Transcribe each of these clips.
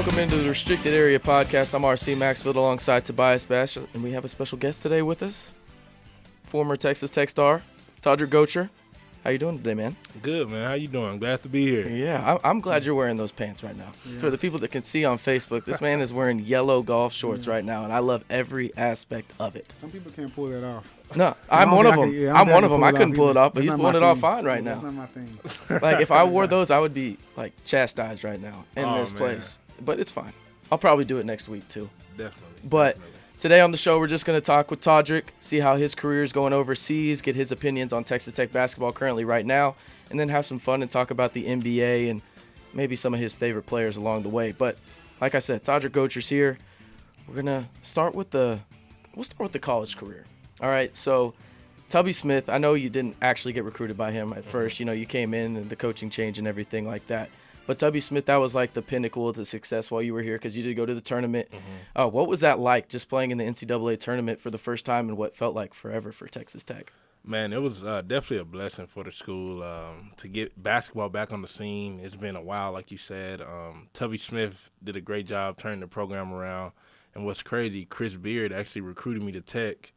Welcome into the Restricted Area Podcast. I'm RC Maxfield alongside Tobias Bash, and we have a special guest today with us, former Texas Tech star, Toddrick Gotcher. How you doing today, man? Good, man. How you doing? Glad to be here. Yeah, I'm glad you're wearing those pants right now. Yeah. For the people that can see on Facebook, this man is wearing yellow golf shorts right now, and I love every aspect of it. Some people can't pull that off. No, I'm one of them. I'm one of them. I couldn't pull it off, but he's pulling it off fine right now. That's not my thing. Like, if I wore those, I would be, like, chastised right now in this place. But it's fine. I'll probably do it next week, too. Definitely. But today on the show, we're just going to talk with Toddrick, see how his career is going overseas, get his opinions on Texas Tech basketball currently right now, and then have some fun and talk about the NBA and maybe some of his favorite players along the way. But like I said, Toddrick Gotcher's here. We're going to start with the college career. All right, so Tubby Smith, I know you didn't actually get recruited by him at first. You know, you came in and the coaching change and everything like that. But Tubby Smith, that was like the pinnacle of the success while you were here because you did go to the tournament. What was that like, just playing in the NCAA tournament for the first time and what felt like forever for Texas Tech? Man, it was definitely a blessing for the school to get basketball back on the scene. It's been a while, like you said. Tubby Smith did a great job turning the program around. And what's crazy, Chris Beard actually recruited me to Tech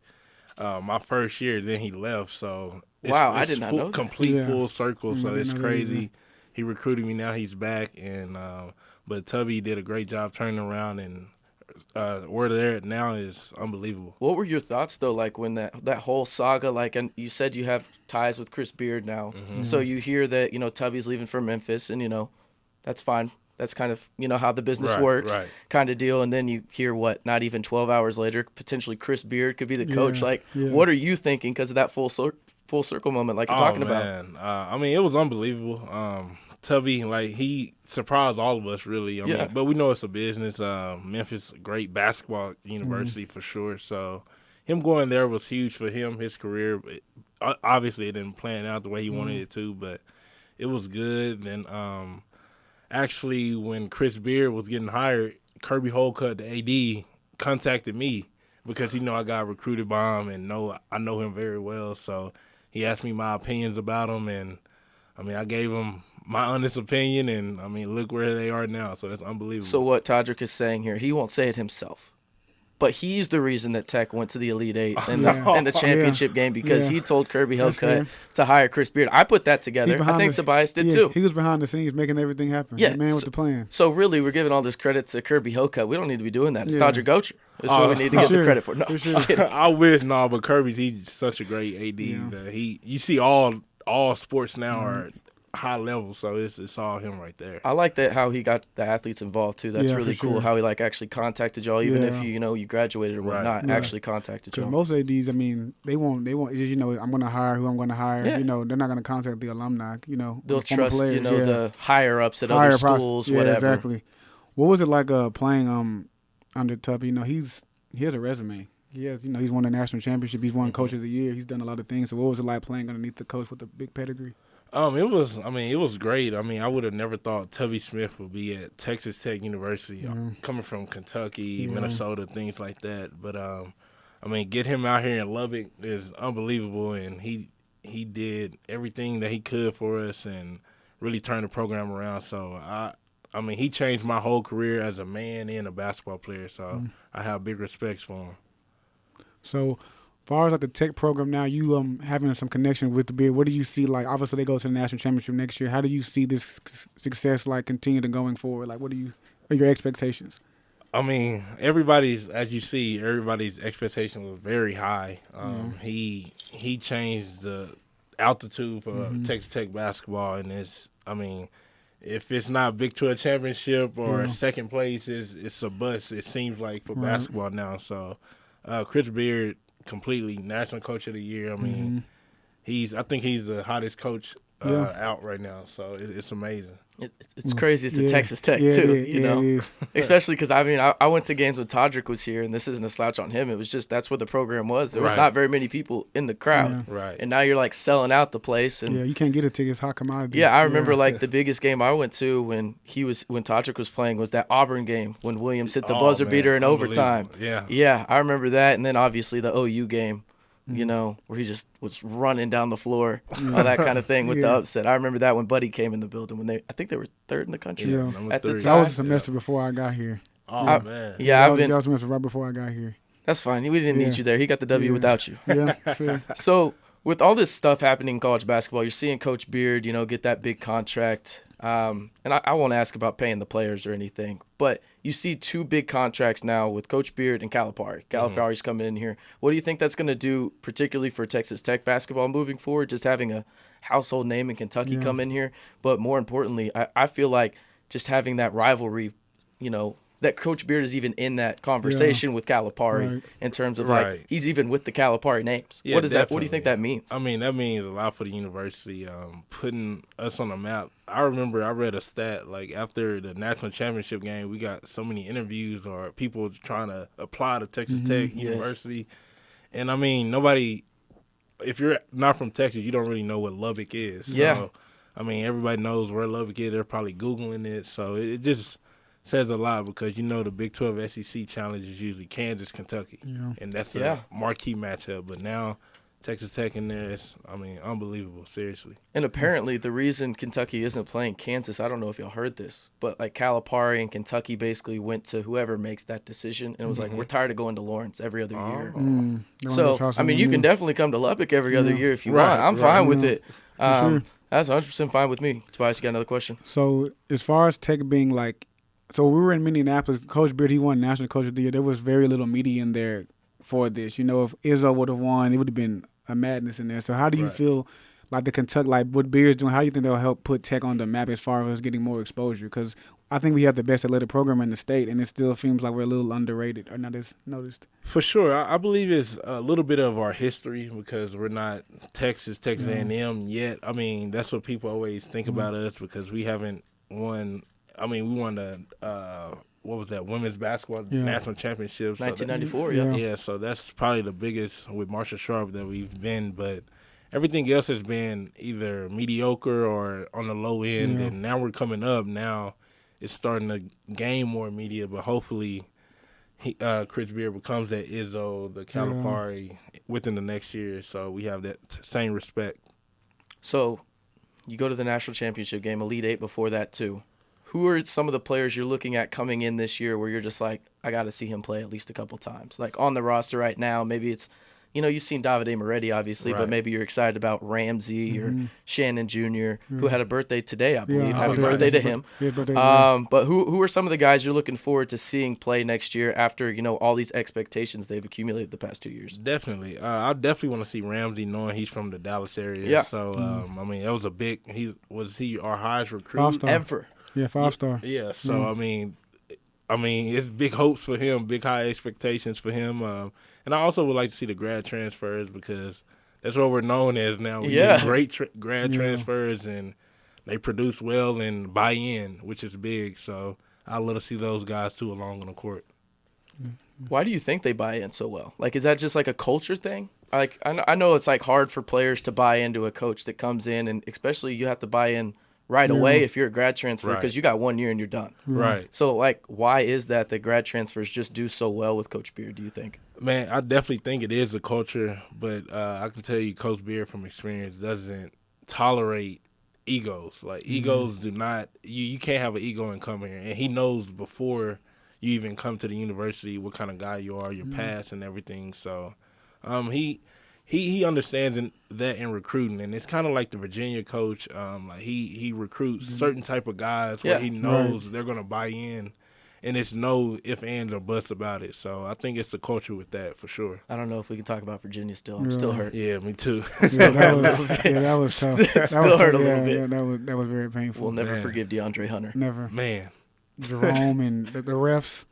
my first year. Then he left, so I did not know that. Complete full circle. So it's crazy. He recruited me. Now he's back, and but Tubby did a great job turning around, and where they're at now is unbelievable. What were your thoughts though, like when that whole saga? Like, and you said you have ties with Chris Beard now, so you hear that Tubby's leaving for Memphis, and that's fine. That's kind of how the business works, kind of deal. And then you hear not even 12 hours later, potentially Chris Beard could be the coach. What are you thinking because of that full circle moment, like you're talking about? I mean, it was unbelievable. Tubby, he surprised all of us, really. I mean, but we know it's a business. Memphis, a great basketball university for sure. So him going there was huge for him, his career. Obviously, it didn't plan out the way he wanted it to, but it was good. And actually, when Chris Beard was getting hired, Kirby Holcutt, the AD, contacted me because I got recruited by him and I know him very well. So he asked me my opinions about him, and I gave him my honest opinion, and look where they are now. So it's unbelievable. So what Toddrick is saying here, he won't say it himself, but he's the reason that Tech went to the Elite Eight and the championship game because he told Kirby Holcutt to hire Chris Beard. I put that together. I think Tobias did too. He was behind the scenes making everything happen. Yeah, the man with the plan. So really, we're giving all this credit to Kirby Holcutt. We don't need to be doing that. It's Toddrick Gotcher. That's what we need to get the credit for. No, just kidding. I wish, but Kirby's he's such a great AD. You see all sports now are high level, so it's all him right there. I like that how he got the athletes involved too. That's really cool. How he actually contacted y'all, even if you graduated or whatnot. Actually contacted y'all. Most ADs, they won't. It's just, I'm going to hire who I'm going to hire. They're not going to contact the alumni. They'll trust the higher ups at other schools, whatever. Exactly. What was it like playing under Tubby? He has a resume. He has, he's won a national championship. He's won Coach of the Year. He's done a lot of things. So what was it like playing underneath the coach with a big pedigree? It was great. I would have never thought Tubby Smith would be at Texas Tech University, coming from Kentucky, Minnesota, things like that. But, get him out here in Lubbock is unbelievable, and he did everything that he could for us and really turned the program around. So, he changed my whole career as a man and a basketball player, so I have big respects for him. So, as far as the Tech program now, you having some connection with the Beard, what do you see? Obviously they go to the national championship next year. How do you see this success continue to going forward? What are your expectations? Everybody's expectation was very high. He changed the altitude for Texas Tech basketball, and if it's not Big 12 championship or second place, it's a bust. It seems like for basketball now. So Chris Beard, completely national coach of the year. I think he's the hottest coach out right now. So it's amazing. It's crazy. It's a Texas Tech too, especially because I went to games when Toddrick was here, and this isn't a slouch on him. It was just that's where the program was. There was not very many people in the crowd, and now you're selling out the place. And you can't get a ticket. It's hot commodity. Yeah, I remember the biggest game I went to when Toddrick was playing was that Auburn game when Williams hit the buzzer beater in overtime. Yeah, I remember that, and then obviously the OU game you know, where he just was running down the floor, all that kind of thing with the upset. I remember that when Buddy came in the building when I think they were third in the country at the time. That was a semester before I got here. Oh, man. Yeah, that was a semester right before I got here. That's fine. We didn't need you there. He got the W without you. Yeah, sure. So with all this stuff happening in college basketball, you're seeing Coach Beard, you know, get that big contract. And I won't ask about paying the players or anything, but you see 2 big contracts now with Coach Beard and Calipari. Calipari's coming in here. What do you think that's going to do, particularly for Texas Tech basketball moving forward, just having a household name in Kentucky come in here? But more importantly, I feel like just having that rivalry, you know, that Coach Beard is even in that conversation with Calipari in terms of like he's even with the Calipari names. Yeah, what is that? What do you think that means? I mean, that means a lot for the university, putting us on the map. I remember I read a stat like after the national championship game, we got so many interviews or people trying to apply to Texas Tech University, and I mean nobody. If you're not from Texas, you don't really know what Lubbock is. So, I mean, everybody knows where Lubbock is. They're probably Googling it, so it just says a lot because, you know, the Big 12 SEC challenge is usually Kansas, Kentucky, and that's a marquee matchup. But now Texas Tech in there is, I mean, unbelievable, seriously. And apparently the reason Kentucky isn't playing Kansas, I don't know if y'all heard this, but like Calipari and Kentucky basically went to whoever makes that decision and was like, we're tired of going to Lawrence every other year. So, I mean, you can definitely come to Lubbock every other year if you want. I'm fine with it. That's 100% fine with me. Tobias, you got another question? So as far as Tech being like, so we were in Minneapolis. Coach Beard, he won National Coach of the Year. There was very little media in there for this. You know, if Izzo would have won, it would have been a madness in there. So how do you feel like the Kentucky, like what Beard's doing, how do you think they'll help put Tech on the map as far as getting more exposure? Because I think we have the best athletic program in the state, and it still seems like we're a little underrated or not as noticed. For sure. I believe it's a little bit of our history because we're not Texas A&M yet. I mean, that's what people always think about us because we haven't won – I mean, we won the what was that, women's basketball national championship. 1994, Yeah, so that's probably the biggest with Marshall Sharp that we've been. But everything else has been either mediocre or on the low end. And now we're coming up. Now it's starting to gain more media. But hopefully Chris Beard becomes that Izzo, the Calipari within the next year. So we have that same respect. So you go to the national championship game, Elite Eight before that too. Who are some of the players you're looking at coming in this year where you're just like, I got to see him play at least a couple times? Like on the roster right now, maybe it's, you know, you've seen Davide Moretti, obviously, but maybe you're excited about Ramsey or Shannon Jr., who had a birthday today, I believe. Happy birthday to him. But who are some of the guys you're looking forward to seeing play next year after, you know, all these expectations they've accumulated the past 2 years? Definitely. I definitely want to see Ramsey, knowing he's from the Dallas area. Yeah. So, I mean, that was a big – was he our highest recruit? 5-star. Ever. Yeah, 5-star. Yeah, so, I mean, it's big hopes for him, big high expectations for him. And I also would like to see the grad transfers because that's what we're known as now. We get great grad transfers, and they produce well and buy in, which is big. So I'd love to see those guys, too, along on the court. Why do you think they buy in so well? Like, is that just like a culture thing? Like, I know it's like hard for players to buy into a coach that comes in, and especially you have to buy in right away if you're a grad transfer because you got 1 year and you're done. Right. So, like, why is that grad transfers just do so well with Coach Beard, do you think? Man, I definitely think it is a culture, but I can tell you Coach Beard from experience doesn't tolerate egos. Like, egos do not – you can't have an ego and come here. And he knows before you even come to the university what kind of guy you are, your past and everything. So he understands that in recruiting, and it's kind of like the Virginia coach. Like he recruits certain type of guys where he knows they're going to buy in, and it's no ifs, ands, or buts about it. So I think it's a culture with that for sure. I don't know if we can talk about Virginia still. I'm still hurt. Yeah, me too. That was tough. Still hurt a little bit. Yeah, that was very painful. We'll never forgive DeAndre Hunter. Never. Man. Jerome and the refs.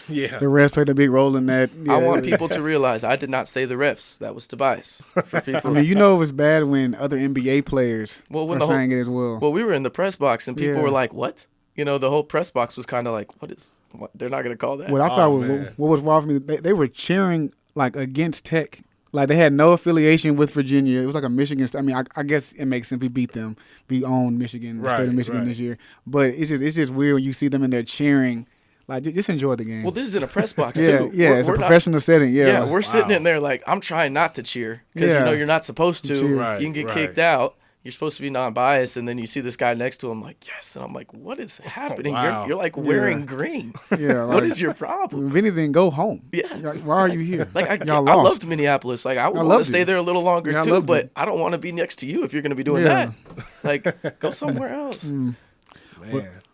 Yeah. The refs played a big role in that. Yeah. I want people to realize I did not say the refs. That was Tobias. For people. I mean, you know it was bad when other NBA players were saying it as well. Well, we were in the press box, and people were like, what? You know, the whole press box was kind of like, what? They're not going to call that. What I thought what was wrong for me, they were cheering, like, against Tech. Like, they had no affiliation with Virginia. It was like a Michigan. I mean, I guess it makes sense. We beat them. We own Michigan, the state of Michigan this year. But it's just weird when you see them in there cheering Like, just enjoy the game. Well, this is in a press box, yeah, too. Yeah, it's a professional setting, yeah. Yeah, we're sitting in there like, I'm trying not to cheer because, you're not supposed to. Right, you can get kicked out. You're supposed to be non-biased, and then you see this guy next to him like, yes. And I'm like, what is happening? Wow. You're like wearing green. Yeah, What is your problem? If anything, go home. Yeah. Like, why are you here? Like Y'all lost. I loved Minneapolis. Like I want to stay there a little longer too, but I don't want to be next to you if you're going to be doing that. Like, go somewhere else. Man.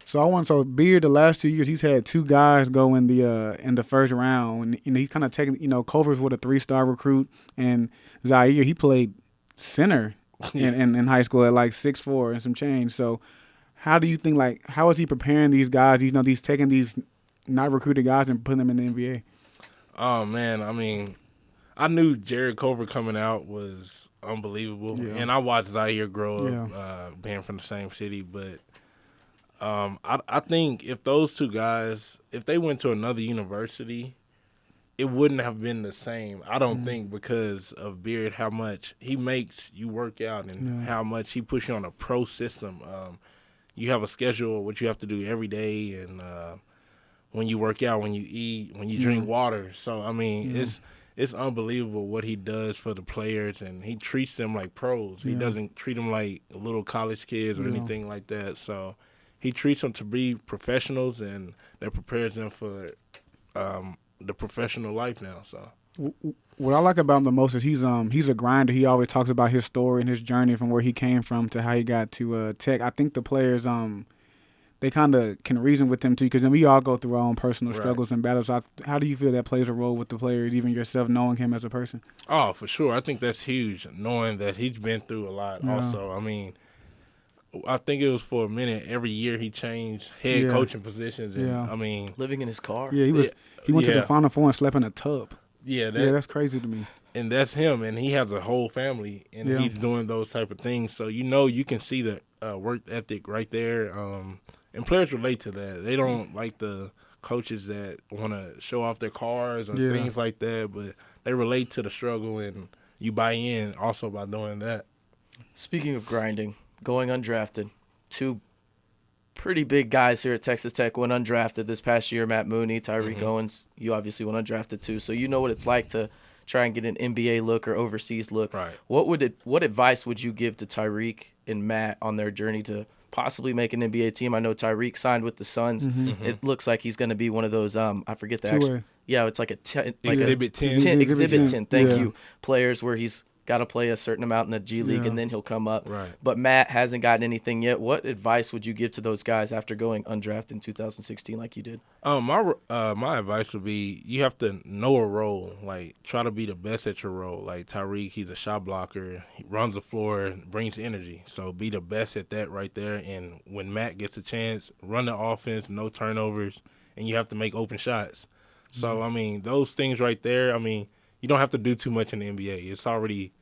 So Beard, the last 2 years, he's had 2 guys go in the first round, and he's kind of taken, Culver's with a 3-star recruit, and Zaire, he played center in high school at like 6'4" and some change. So how do you think, like, how is he preparing these guys? He's taking these not recruited guys and putting them in the NBA. Oh man, I mean, I knew Jared Culver coming out was unbelievable, and I watched Zaire grow up, being from the same city, but. I think if those 2 guys, if they went to another university, it wouldn't have been the same. I don't think, because of Beard, how much he makes you work out and how much he puts you on a pro system. You have a schedule, what you have to do every day, and when you work out, when you eat, when you drink water. So, I mean, it's unbelievable what he does for the players, and he treats them like pros. He doesn't treat them like little college kids or anything like that. So he treats them to be professionals, and that prepares them for the professional life now. So what I like about him the most is he's a grinder. He always talks about his story and his journey from where he came from to how he got to Tech. I think the players they kind of can reason with him too, because we all go through our own personal struggles and battles. How do you feel that plays a role with the players, even yourself, knowing him as a person? Oh, for sure. I think that's huge, knowing that he's been through a lot. Also, I mean, I think it was for a minute. Every year he changed head coaching positions. And, I mean, living in his car. Yeah, he went to the Final Four and slept in a tub. Yeah, that's crazy to me. And that's him, and he has a whole family, and he's doing those type of things. So you can see the work ethic right there. And players relate to that. They don't like the coaches that want to show off their cars or things like that, but they relate to the struggle, and you buy in also by doing that. Speaking of grinding, going undrafted, 2 pretty big guys here at Texas Tech went undrafted this past year. Matt Mooney, Tyreek Owens. You obviously went undrafted too, so you know what it's like to try and get an NBA look or overseas look. Right. What advice would you give to Tyreek and Matt on their journey to possibly make an NBA team? I know Tyreek signed with the Suns. It looks like he's going to be one of those. I forget the actual. Yeah, it's like Exhibit 10. Exhibit 10. Thank you. Players where he's got to play a certain amount in the G League, and then he'll come up. Right. But Matt hasn't gotten anything yet. What advice would you give to those guys after going undrafted in 2016 like you did? My advice would be you have to know a role. Like, try to be the best at your role. Like Tyreek, he's a shot blocker. He runs the floor, brings energy. So be the best at that right there. And when Matt gets a chance, run the offense, no turnovers, and you have to make open shots. So, I mean, those things right there, I mean, you don't have to do too much in the NBA. It's already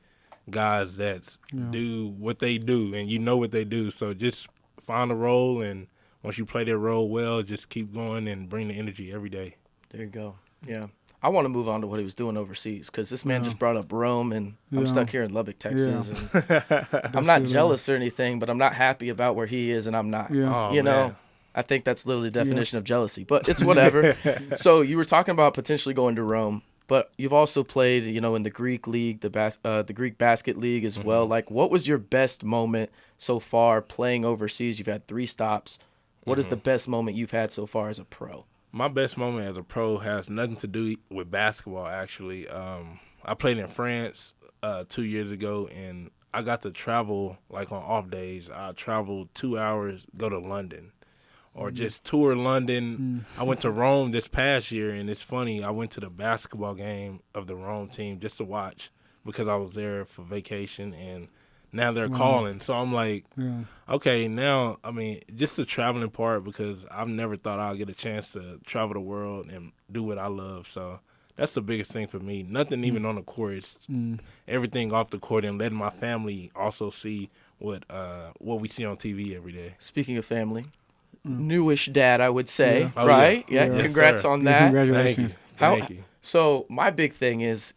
guys that do what they do, and you know what they do. So just find a role, and once you play that role well, just keep going and bring the energy every day. There you go. Yeah. I want to move on to what he was doing overseas, because this man just brought up Rome, and I'm stuck here in Lubbock, Texas. And I'm not jealous or anything, but I'm not happy about where he is, and I'm not. Oh, you know, I think that's literally the definition of jealousy, but it's whatever. So you were talking about potentially going to Rome. But you've also played, in the Greek league, the Greek basket league as well. Like, what was your best moment so far playing overseas? You've had 3 stops. What is the best moment you've had so far as a pro? My best moment as a pro has nothing to do with basketball, actually. I played in France 2 years ago, and I got to travel, like, on off days. I traveled 2 hours, go to London. Or just tour London. I went to Rome this past year, and it's funny. I went to the basketball game of the Rome team just to watch because I was there for vacation, and now they're calling. So I'm like, okay, now, I mean, just the traveling part, because I've never thought I'd get a chance to travel the world and do what I love. So that's the biggest thing for me. Nothing even on the court. It's everything off the court, and letting my family also see what we see on TV every day. Speaking of family, newish dad, I would say, right? Yeah. Yes, Congrats sir. on that. Congratulations. Thank you. So my big thing is,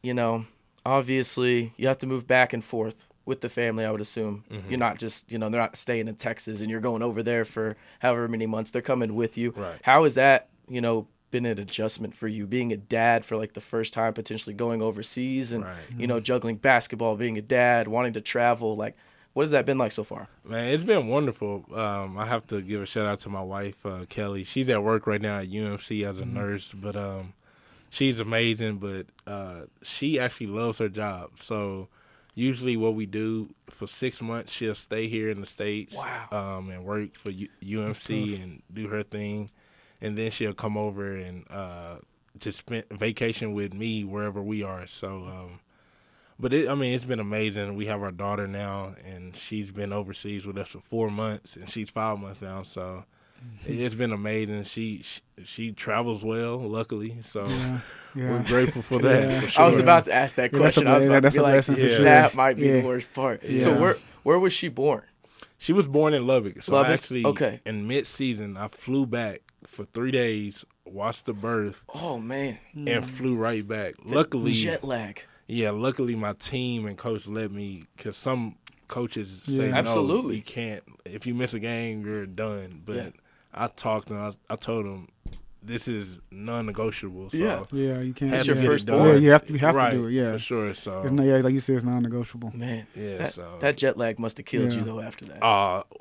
obviously you have to move back and forth with the family, I would assume. You're not just, they're not staying in Texas and you're going over there for however many months. They're coming with you. Right. How is that been an adjustment for you, being a dad for like the first time, potentially going overseas and, juggling basketball, being a dad, wanting to travel? Like, what has that been like so far? Man, it's been wonderful. I have to give a shout out to my wife, Kelly. She's at work right now at UMC as a nurse, but she's amazing, but she actually loves her job. So usually what we do for 6 months, she'll stay here in the States. Wow. And work for UMC and do her thing. And then she'll come over and just spend vacation with me wherever we are. So, but it's been amazing. We have our daughter now, and she's been overseas with us for 4 months, and she's 5 months now. So it's been amazing. She travels well, luckily. So we're grateful for that. For sure. I was about to ask that question. I was about to be like, that might be the worst part. Yeah. So where was she born? She was born in Lubbock. So Lubbock? I actually, Okay. in mid-season, I flew back for 3 days, watched the birth. Oh, man. And flew right back. Luckily, jet lag. Yeah, luckily my team and coach let me, because some coaches say, no, absolutely, you can't. If you miss a game, you're done. But I talked to him. I told him, this is non-negotiable. So you can't. That's your first born. Yeah, you have to do it. Yeah, for sure. So like you said, it's non-negotiable. Man, yeah. That jet lag must have killed you though after that.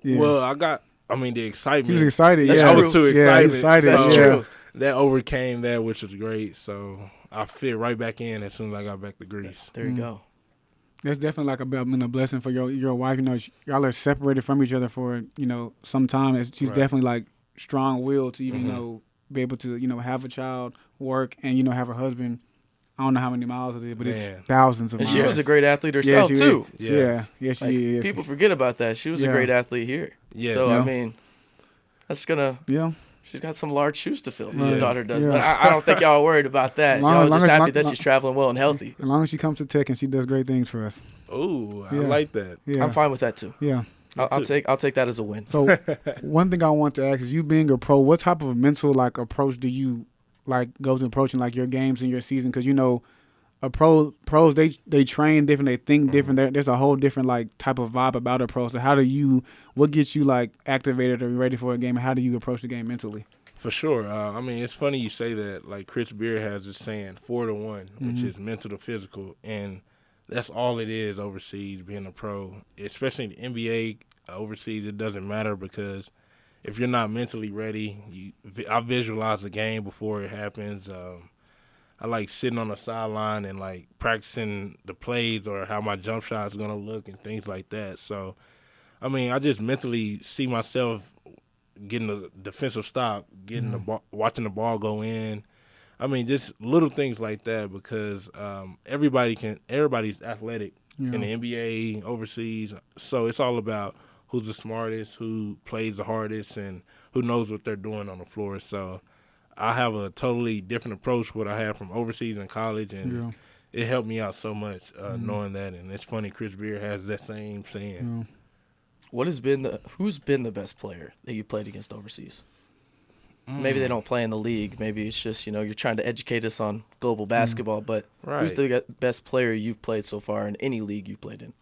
Well, the excitement. He was excited. That's I true. was too excited. That's true. That overcame that, which was great. So I fit right back in as soon as I got back to Greece. There you go. That's definitely like a blessing for your wife. Y'all are separated from each other for some time. She's definitely like strong-willed to even be able to have a child, work, and have a husband. I don't know how many miles it is, but it's thousands of miles. And she was a great athlete herself too. Yes. Yeah, she is. People forget about that. She was a great athlete here. Yeah. So I mean, that's gonna. Yeah. She's got some large shoes to fill. My daughter does, but I don't think y'all are worried about that. Y'all just happy that she's traveling well and healthy. As long as she comes to Tech and she does great things for us. Oh, I like that. Yeah. I'm fine with that too. Yeah. I'll take that as a win. So one thing I want to ask is, you being a pro, what type of mental approach do you go to approaching your games and your season? Because pros they train different, they think different. There's a whole different type of vibe about a pro. So what gets you activated or ready for a game, and how do you approach the game mentally? For sure. It's funny you say that. Chris Beard has this saying, 4-to-1, which is mental to physical, and that's all it is overseas being a pro. Especially in the NBA, overseas it doesn't matter, because if you're not mentally ready, I visualize the game before it happens. I like sitting on the sideline and practicing the plays or how my jump shot is going to look and things like that. So, I just mentally see myself getting a defensive stop, getting the ball, watching the ball go in. Just little things like that, because everybody's athletic in the NBA, overseas. So it's all about who's the smartest, who plays the hardest, and who knows what they're doing on the floor. So I have a totally different approach what I had from overseas and college, and it helped me out so much knowing that. And it's funny, Chris Beard has that same saying. Who's been the best player that you played against overseas? Maybe they don't play in the league. Maybe it's just, you're trying to educate us on global basketball. But who's the best player you've played so far in any league you played in?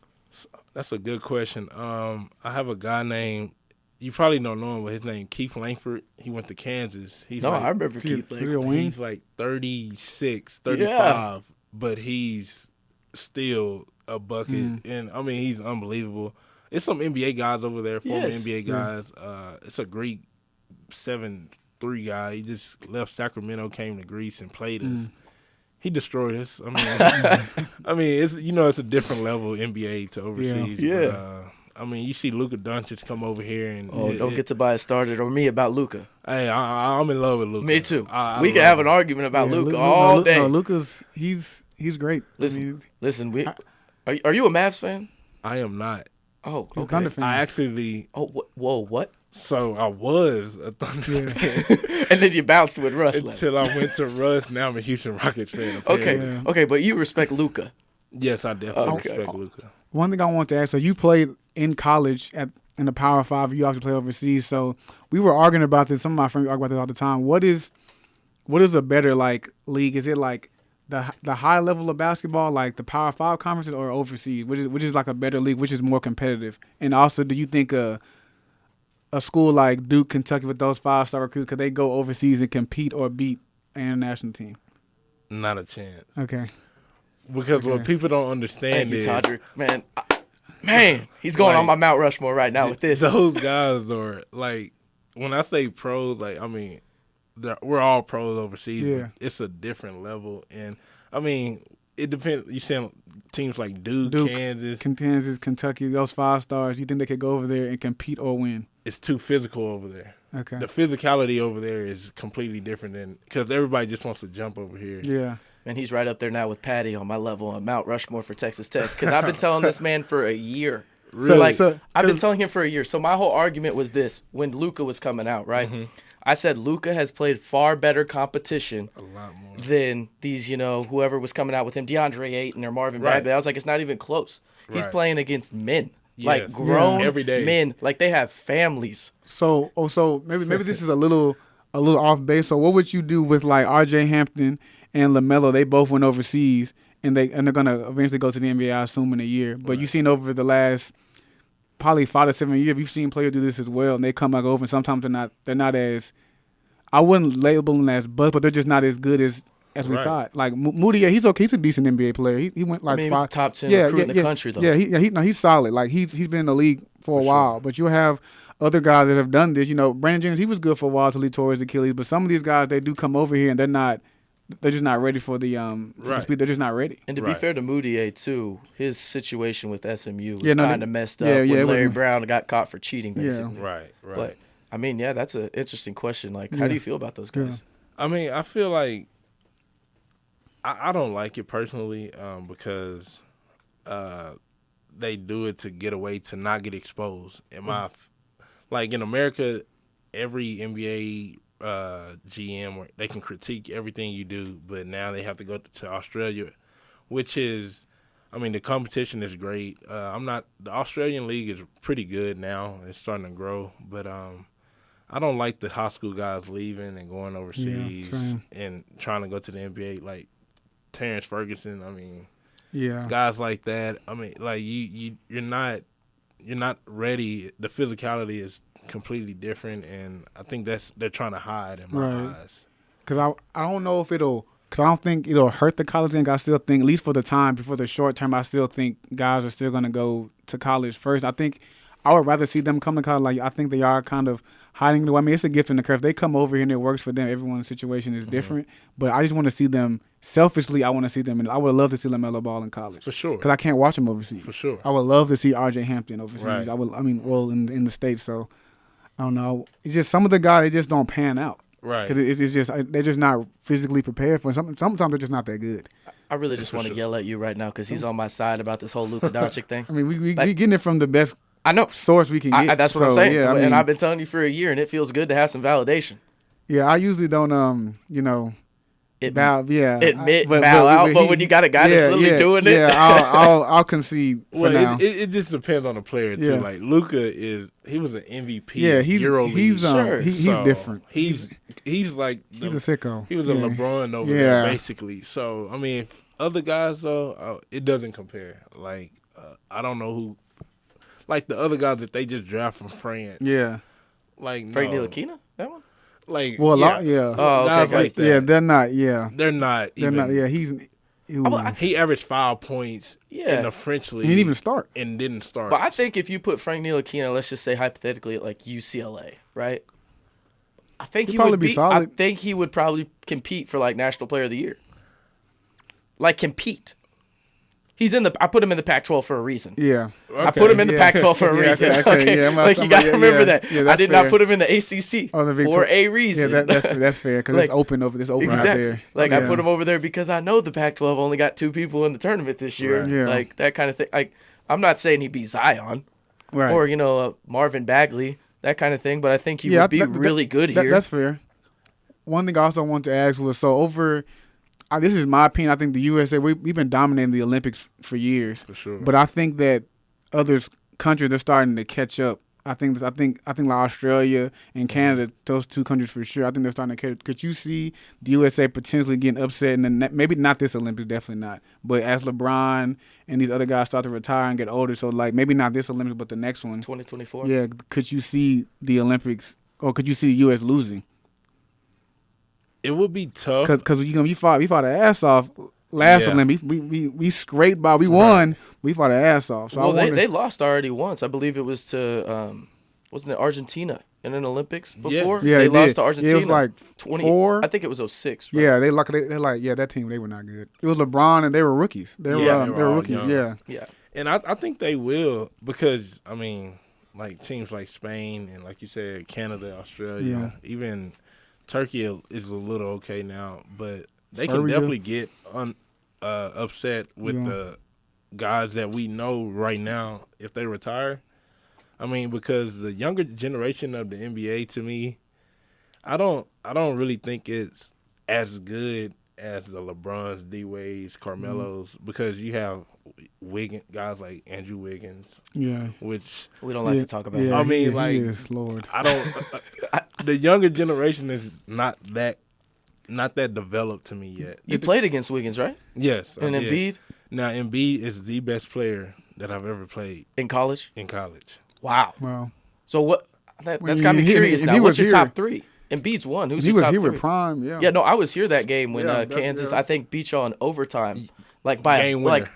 That's a good question. I have a guy named, you probably don't know him, but his name Keith Langford. He went to Kansas. I remember Keith Langford. He's 36, 35, but he's still a bucket. And, he's unbelievable. It's some NBA guys over there, former NBA guys. It's a Greek 7'3" guy. He just left Sacramento, came to Greece, and played us. He destroyed us. It's it's a different level NBA to overseas. Yeah. But, you see Luka Doncic come over here and don't get Tobias started or me about Luka. Hey, I'm in love with Luka. Me too. We can have an argument about Luka all day. No, Luka's he's great. Listen. Are you a Mavs fan? I am not. Oh, He's okay. Thunder fan. I actually. Oh, whoa, what? So I was a Thunder fan. And then you bounced with Russ. Until I went to Russ. Now I'm a Houston Rockets fan. Apparently. Okay, but you respect Luka. Yes, I definitely respect Luka. One thing I want to ask, so you played in college in the Power 5. You obviously play overseas. So we were arguing about this. Some of my friends argue about this all the time. What is a better league? Is it the high level of basketball, like the Power 5 conferences, or overseas? Which is a better league, which is more competitive? And also, do you think a a school like Duke, Kentucky with those 5-star recruits, could they go overseas and compete or beat an international team? Not a chance. Okay. Because what people don't understand is Toddrick, man, he's going on my Mount Rushmore right now with this. Those guys are like, when I say pros, like I mean, we're all pros overseas. Yeah. But it's a different level, and I mean, it depends. You saying teams like Duke, Kansas, Kentucky, those 5 stars. You think they could go over there and compete or win? It's too physical over there. Okay. The physicality over there is completely different than because everybody just wants to jump over here. Yeah. And he's right up there now with Patty on my level on Mount Rushmore for Texas Tech. Because I've been telling this man for a year. Really? I've been telling him for a year. So my whole argument was this when Luka was coming out, right? Mm-hmm. I said Luka has played far better competition than these, whoever was coming out with him, DeAndre Ayton or Marvin Bagley. I was like, it's not even close. He's playing against men. Yes. Like grown every day. Men. Like they have families. So maybe this is a little off base. So what would you do with like RJ Hampton and LaMelo? They both went overseas and they're gonna eventually go to the NBA, I assume, in a year. But you've seen over the last probably 5 to 7 years, you've seen players do this as well, and they come back over and sometimes they're not as, I wouldn't label them as bust, but they're just not as good as we thought. Like Moody, he's okay. He's a decent NBA player. He went like he 5. was top 10 recruit in the country though. He's solid. Like he's been in the league for a while. Sure. But you have other guys that have done this. Brandon Jennings, he was good for a while till he tore his Achilles. But some of these guys, they do come over here and they're just not ready for the speed. They're just not ready. And to be fair to Moutier too, his situation with SMU was kind of messed up when Larry Brown got caught for cheating, basically. Yeah. Right. But I mean, that's an interesting question. Like, how do you feel about those guys? I mean, I feel like I don't like it personally because they do it to get away to not get exposed. Like in America, every NBA GM, they can critique everything you do, but now they have to go to Australia, which is, I mean, the competition is great. The Australian league is pretty good now. It's starting to grow, but I don't like the high school guys leaving and going overseas and trying to go to the NBA, like Terrence Ferguson. I mean, guys like that. I mean, like you're not ready. The physicality is completely different, and I think they're trying to hide in my eyes. Because I don't know if because I don't think it'll hurt the college thing. I still think, at least for the time, before the short term, I still think guys are still going to go to college first. I think I would rather see them come to college. Like I think they are kind of hiding the way. I mean, it's a gift and a curse. They come over here and it works for them. Everyone's situation is different, but I just want to see them. Selfishly, I want to see them, and I would love to see LaMelo Ball in college for sure. Because I can't watch him overseas. For sure, I would love to see RJ Hampton overseas. Right. In the States. So I don't know. It's just some of the guys, they just don't pan out. Right. Because it's just they're just not physically prepared for it. Sometimes they're just not that good. I really just want to yell at you right now because he's on my side about this whole Luka Doncic thing. I mean, we getting it from the best source we can get. That's what I'm saying. Yeah, and I've been telling you for a year, and it feels good to have some validation. Yeah, I usually don't, bow out, but when you got a guy that's literally doing it, I'll concede for now. It just depends on the player too. Yeah. Like Luka he was an MVP. Yeah, he's different. He's like he's a sicko. He was a LeBron over there basically. So I mean, other guys though, it doesn't compare. Like I don't know who, like the other guys that they just draft from France. Yeah, like Frank Ntilikina, that one. Like Oh, guys like that. Yeah, they're not. Yeah, they're not. Yeah, he averaged 5 points in the French league. He didn't even start. And didn't start. But I think if you put Frank Ntilikina, let's just say hypothetically at like UCLA, right? I think he would be solid. I think he would probably compete for like National Player of the Year. Like compete. I put him in the Pac-12 for a reason. Yeah. Okay. I put him in the Pac-12 for a reason. Okay. Like you got to remember that. I did not put him in the ACC for a reason. Yeah, that's fair because it's open out there. Like I put him over there because I know the Pac-12 only got 2 people in the tournament this year. Right. Yeah. Like that kind of thing. Like I'm not saying he'd be Zion or Marvin Bagley, that kind of thing, but I think he would be really good here. That's fair. One thing I also want to ask was this is my opinion. I think the USA, we've been dominating the Olympics for years. For sure. But I think that other countries are starting to catch up. I think like Australia and Canada, those two countries for sure. I think they're starting to carry. Could you see the USA potentially getting upset in maybe not this Olympics, definitely not. But as LeBron and these other guys start to retire and get older, so like maybe not this Olympics, but the next one, 2024. Yeah, could you see the Olympics, or could you see the U.S. losing? It would be tough because we fought our ass off. Last Olympics, we scraped by. We won. We fought our ass off. So well, they lost already once. I believe it was to wasn't it Argentina in an Olympics before? Yeah, they they lost to Argentina. It was like 4. I think it was 06. Right? Yeah, they're like that team. They were not good. It was LeBron and they were rookies. They were rookies. Young. Yeah. And I think they will because I mean, like teams like Spain and like you said, Canada, Australia, even Turkey is a little okay now, but they can definitely get upset with the guys that we know right now if they retire. I mean, because the younger generation of the NBA, to me, I don't really think it's as good as the LeBrons, D-Wades, Carmelos, because you have guys like Andrew Wiggins, which we don't like to talk about. I mean, he is Lord. I don't. The younger generation is not that developed to me yet. You played against Wiggins, right? Yes. And Embiid? Now, Embiid is the best player that I've ever played. In college? In college. Wow. So what? That's got me curious now. What's your top 3? Embiid's one. Who's your top 3? He was here with Prime, Yeah, no, I was here that game when Kansas, I think, beat y'all in overtime. Like by game winner.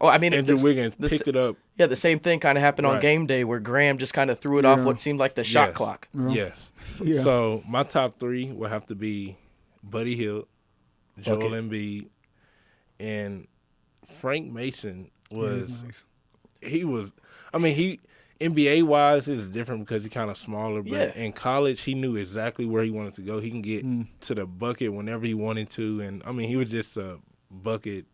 Oh, I mean, Andrew Wiggins picked it up. Yeah, the same thing kind of happened on game day where Graham just kind of threw it off what seemed like the shot clock. Yes. So my top 3 will have to be Buddy Hield, Joel Embiid, and Frank Mason was nice. He was. I mean, NBA wise is different because he's kind of smaller, but in college he knew exactly where he wanted to go. He can get to the bucket whenever he wanted to, and I mean he was just a bucket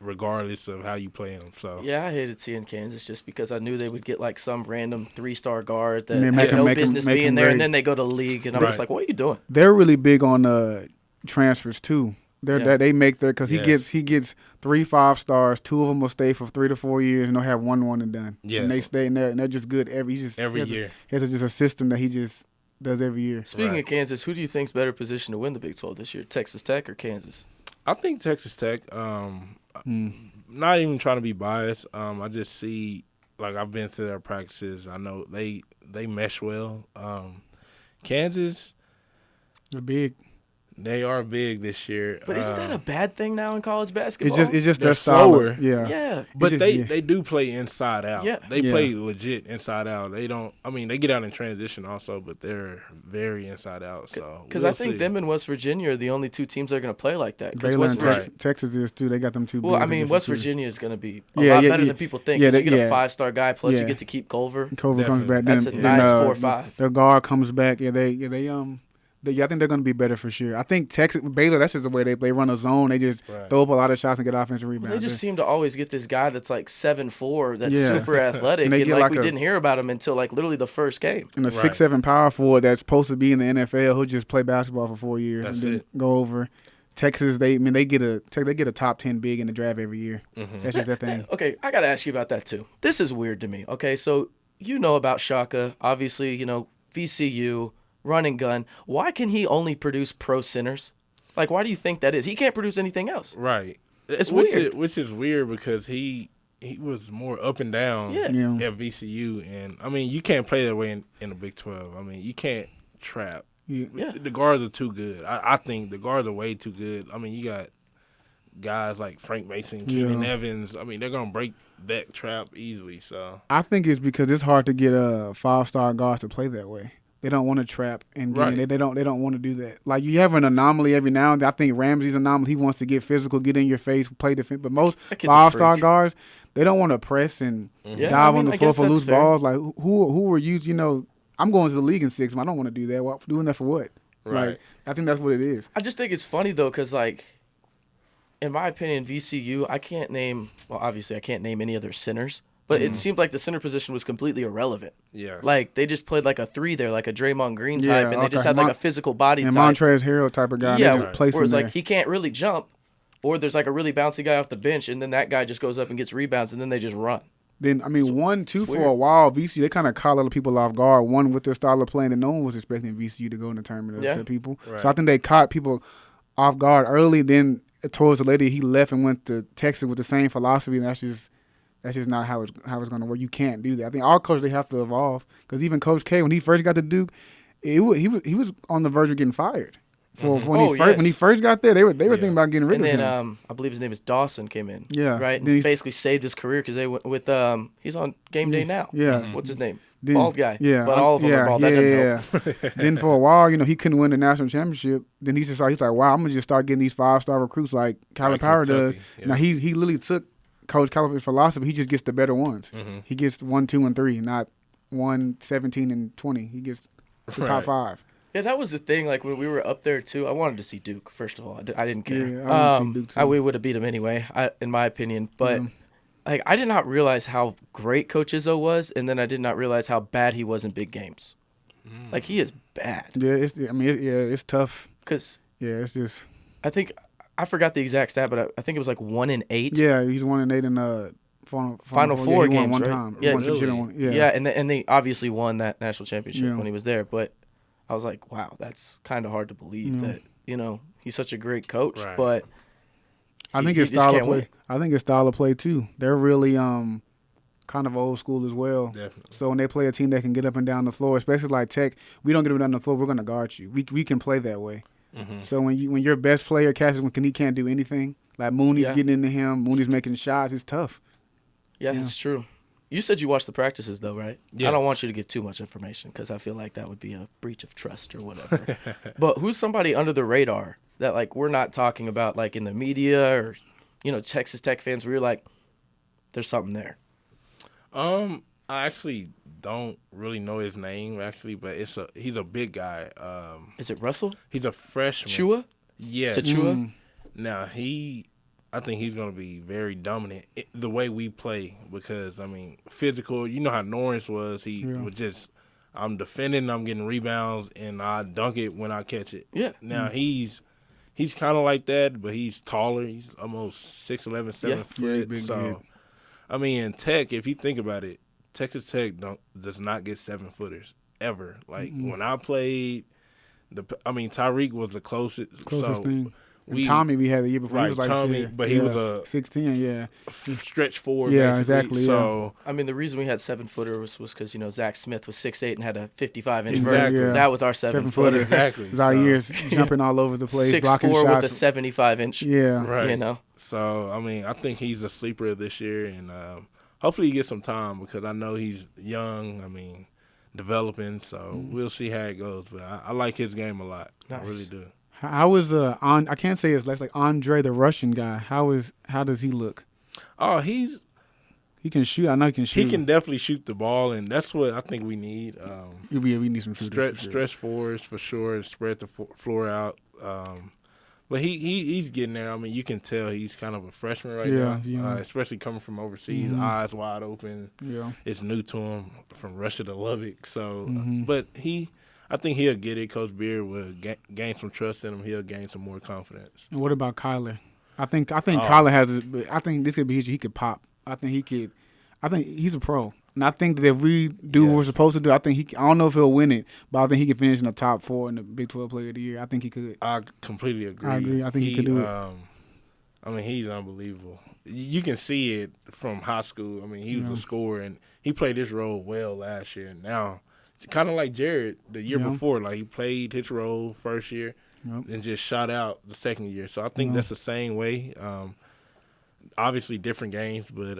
regardless of how you play him. So I hated seeing Kansas just because I knew they would get like some random 3-star guard that had no business being there, and then they go to the league, and I'm just like, what are you doing? They're really big on transfers too. They make their because he gets 3 5-stars. 2 of them will stay for 3 to 4 years, and they'll have one and done. Yes. And they stay in there, and they're just good every year. He has just a system that he just does every year. Speaking of Kansas, who do you think's better positioned to win the Big 12 this year? Texas Tech or Kansas? I think Texas Tech. Not even trying to be biased. I just see like I've been to their practices. I know they mesh well. Kansas, they're big. They are big this year. But isn't that a bad thing now in college basketball? It's just they're their style. slower. Yeah. But they do play inside out. Yeah. They play legit inside out. They don't. I mean, they get out in transition also, but they're very inside out. So because I think them and West Virginia are the only 2 teams that are going to play like that. Baylor and Texas is too. They got them 2. Well, I mean, West Virginia is going to be a lot better than people think. Yeah, you get a 5-star guy, plus you get to keep Culver. Culver comes back. That's a nice 4-5. Their guard comes back. I think they're going to be better for sure. I think Baylor, that's just the way they run a zone. They just throw up a lot of shots and get offensive rebounds. They just seem to always get this guy that's like 7'4", that's super athletic, and we didn't hear about him until like literally the first game. And a 6'7" power forward that's supposed to be in the NFL who'll just play basketball for 4 years that's and then go over. Texas, they get a top 10 big in the draft every year. Mm-hmm. That's just that thing. Okay, I got to ask you about that too. This is weird to me. Okay, so you know about Shaka, obviously, VCU. Run and gun. Why can he only produce pro centers? Like, why do you think that is? He can't produce anything else. Right. It's weird. Which is weird because he was more up and down at VCU. And, I mean, you can't play that way in the Big 12. I mean, you can't trap. Yeah. The guards are too good. I think the guards are way too good. I mean, you got guys like Frank Mason, Keenan Evans. I mean, they're going to break that trap easily. So I think it's because it's hard to get 5-star guards to play that way. They don't want to trap and they don't want to do that. Like you have an anomaly every now and then. I think Ramsey's anomaly. He wants to get physical, get in your face, play defense. But most 5-star guards, they don't want to press and dive on the floor for loose balls. Like who are you? I'm going to the league in 6 months. I don't want to do that. Doing that for what? Right. Like I think that's what it is. I just think it's funny though, because like, in my opinion, VCU, I can't name any other centers. But it seemed like the center position was completely irrelevant. Yes. Like, they just played like a 3 there, like a Draymond Green type, and they just had like a physical body type. Montrezl Harrell type of guy. Yeah, just place whereas him like he can't really jump, or there's like a really bouncy guy off the bench, and then that guy just goes up and gets rebounds, and then they just run. Then, 1-2 for a while, VCU, they kind of caught a lot of people off guard. One, with their style of playing, and no one was expecting VCU to go in the tournament and upset people. Right. So I think they caught people off guard early. Then towards the later, he left and went to Texas with the same philosophy, and that's just not how it's going to work. You can't do that. I think all coaches, they have to evolve. Because even Coach K, when he first got to Duke, he was on the verge of getting fired. When he first got there, they were thinking about getting rid of him. And then I believe his name is Dawson came in. Yeah, right. And basically saved his career because they went with he's on Game Day now. Yeah, what's his name? Bald guy. Yeah, but all of them are bald. That doesn't help. Then for a while, he couldn't win the national championship. Then he's like, wow, I'm gonna just start getting these 5-star recruits like Calipari does. Yeah. Now he literally took Coach Calipari's philosophy. He just gets the better ones. Mm-hmm. He gets 1, 2, and 3, not 1, 17, and 20. He gets the top 5. Yeah, that was the thing. Like when we were up there too, I wanted to see Duke. First of all, I didn't care. Yeah, I wanted to see Duke too. We would have beat him anyway, in my opinion. But like, I did not realize how great Coach Izzo was, and then I did not realize how bad he was in big games. Like, he is bad. Yeah, it's tough. It's just. I forgot the exact stat, but I think it was like 1-8. Yeah, he's 1-8 in Final Four games, one right? time. Yeah, and they obviously won that national championship when he was there, but. I was like, wow, that's kind of hard to believe that, he's such a great coach, but I think his style of play. I think his style of play too. They're really kind of old school as well. Definitely. So when they play a team that can get up and down the floor, especially like Tech, we don't get up and down the floor, we're going to guard you. We can play that way. Mm-hmm. So when your best player catches when he can't do anything, like Mooney's getting into him, Mooney's making shots, it's tough. Yeah, it's true. You said you watched the practices, though, right? Yes. I don't want you to give too much information because I feel like that would be a breach of trust or whatever. But who's somebody under the radar that, like, we're not talking about, like, in the media or, Texas Tech fans where you're like, there's something there? I actually don't really know his name, but he's a big guy. Is it Russell? He's a freshman. Chua? Yeah. Chua? Now, I think he's going to be very dominant the way we play because, physical. You know how Norris was. He was just, I'm defending, I'm getting rebounds, and I dunk it when I catch it. Yeah. Now, he's kind of like that, but he's taller. He's almost 6'11", 7 foot. Big so, in Tech, if you think about it, Texas Tech does not get 7-footers ever. Like, when I played, Tyreek was the closest thing. Tommy we had the year before. Right, he was like Tommy, but he was a 16, stretch forward. Yeah, basically. exactly. So the reason we had 7-footer was because Zach Smith was 6'8" and had a 55-inch exactly. vert. That was our 7-footer. Exactly. Zaires jumping all over the place, blocking shots. 6'4" with a 75-inch. Yeah, right. So I think he's a sleeper this year, and hopefully he gets some time because I know he's young. Developing. So we'll see how it goes. But I like his game a lot. Nice. I really do. How is I can't say his last, like Andre, the Russian guy. How does he look? Oh, he can shoot. I know he can shoot. He can definitely shoot the ball, and that's what I think we need. We need some shooters. Stretch forwards for sure, and spread the floor out. But he's getting there. You can tell he's kind of a freshman right now. Yeah. Especially coming from overseas, eyes wide open. Yeah, it's new to him from Russia to Lubbock. So, but I think he'll get it. Coach Beard will gain some trust in him. He'll gain some more confidence. And what about Kyler? I think Kyler has. I think this could be he could pop. I think he's a pro, and I think that if we do what we're supposed to do, I think I don't know if he'll win it, but I think he can finish in the top 4 in the Big 12 Player of the Year. I think he could. I completely agree. I agree. I think he could do it. He's unbelievable. You can see it from high school. He was a scorer, and he played his role well last year. Now, kind of like Jared the year before. Like, he played his role first year and just shot out the second year. So I think that's the same way. Obviously different games, but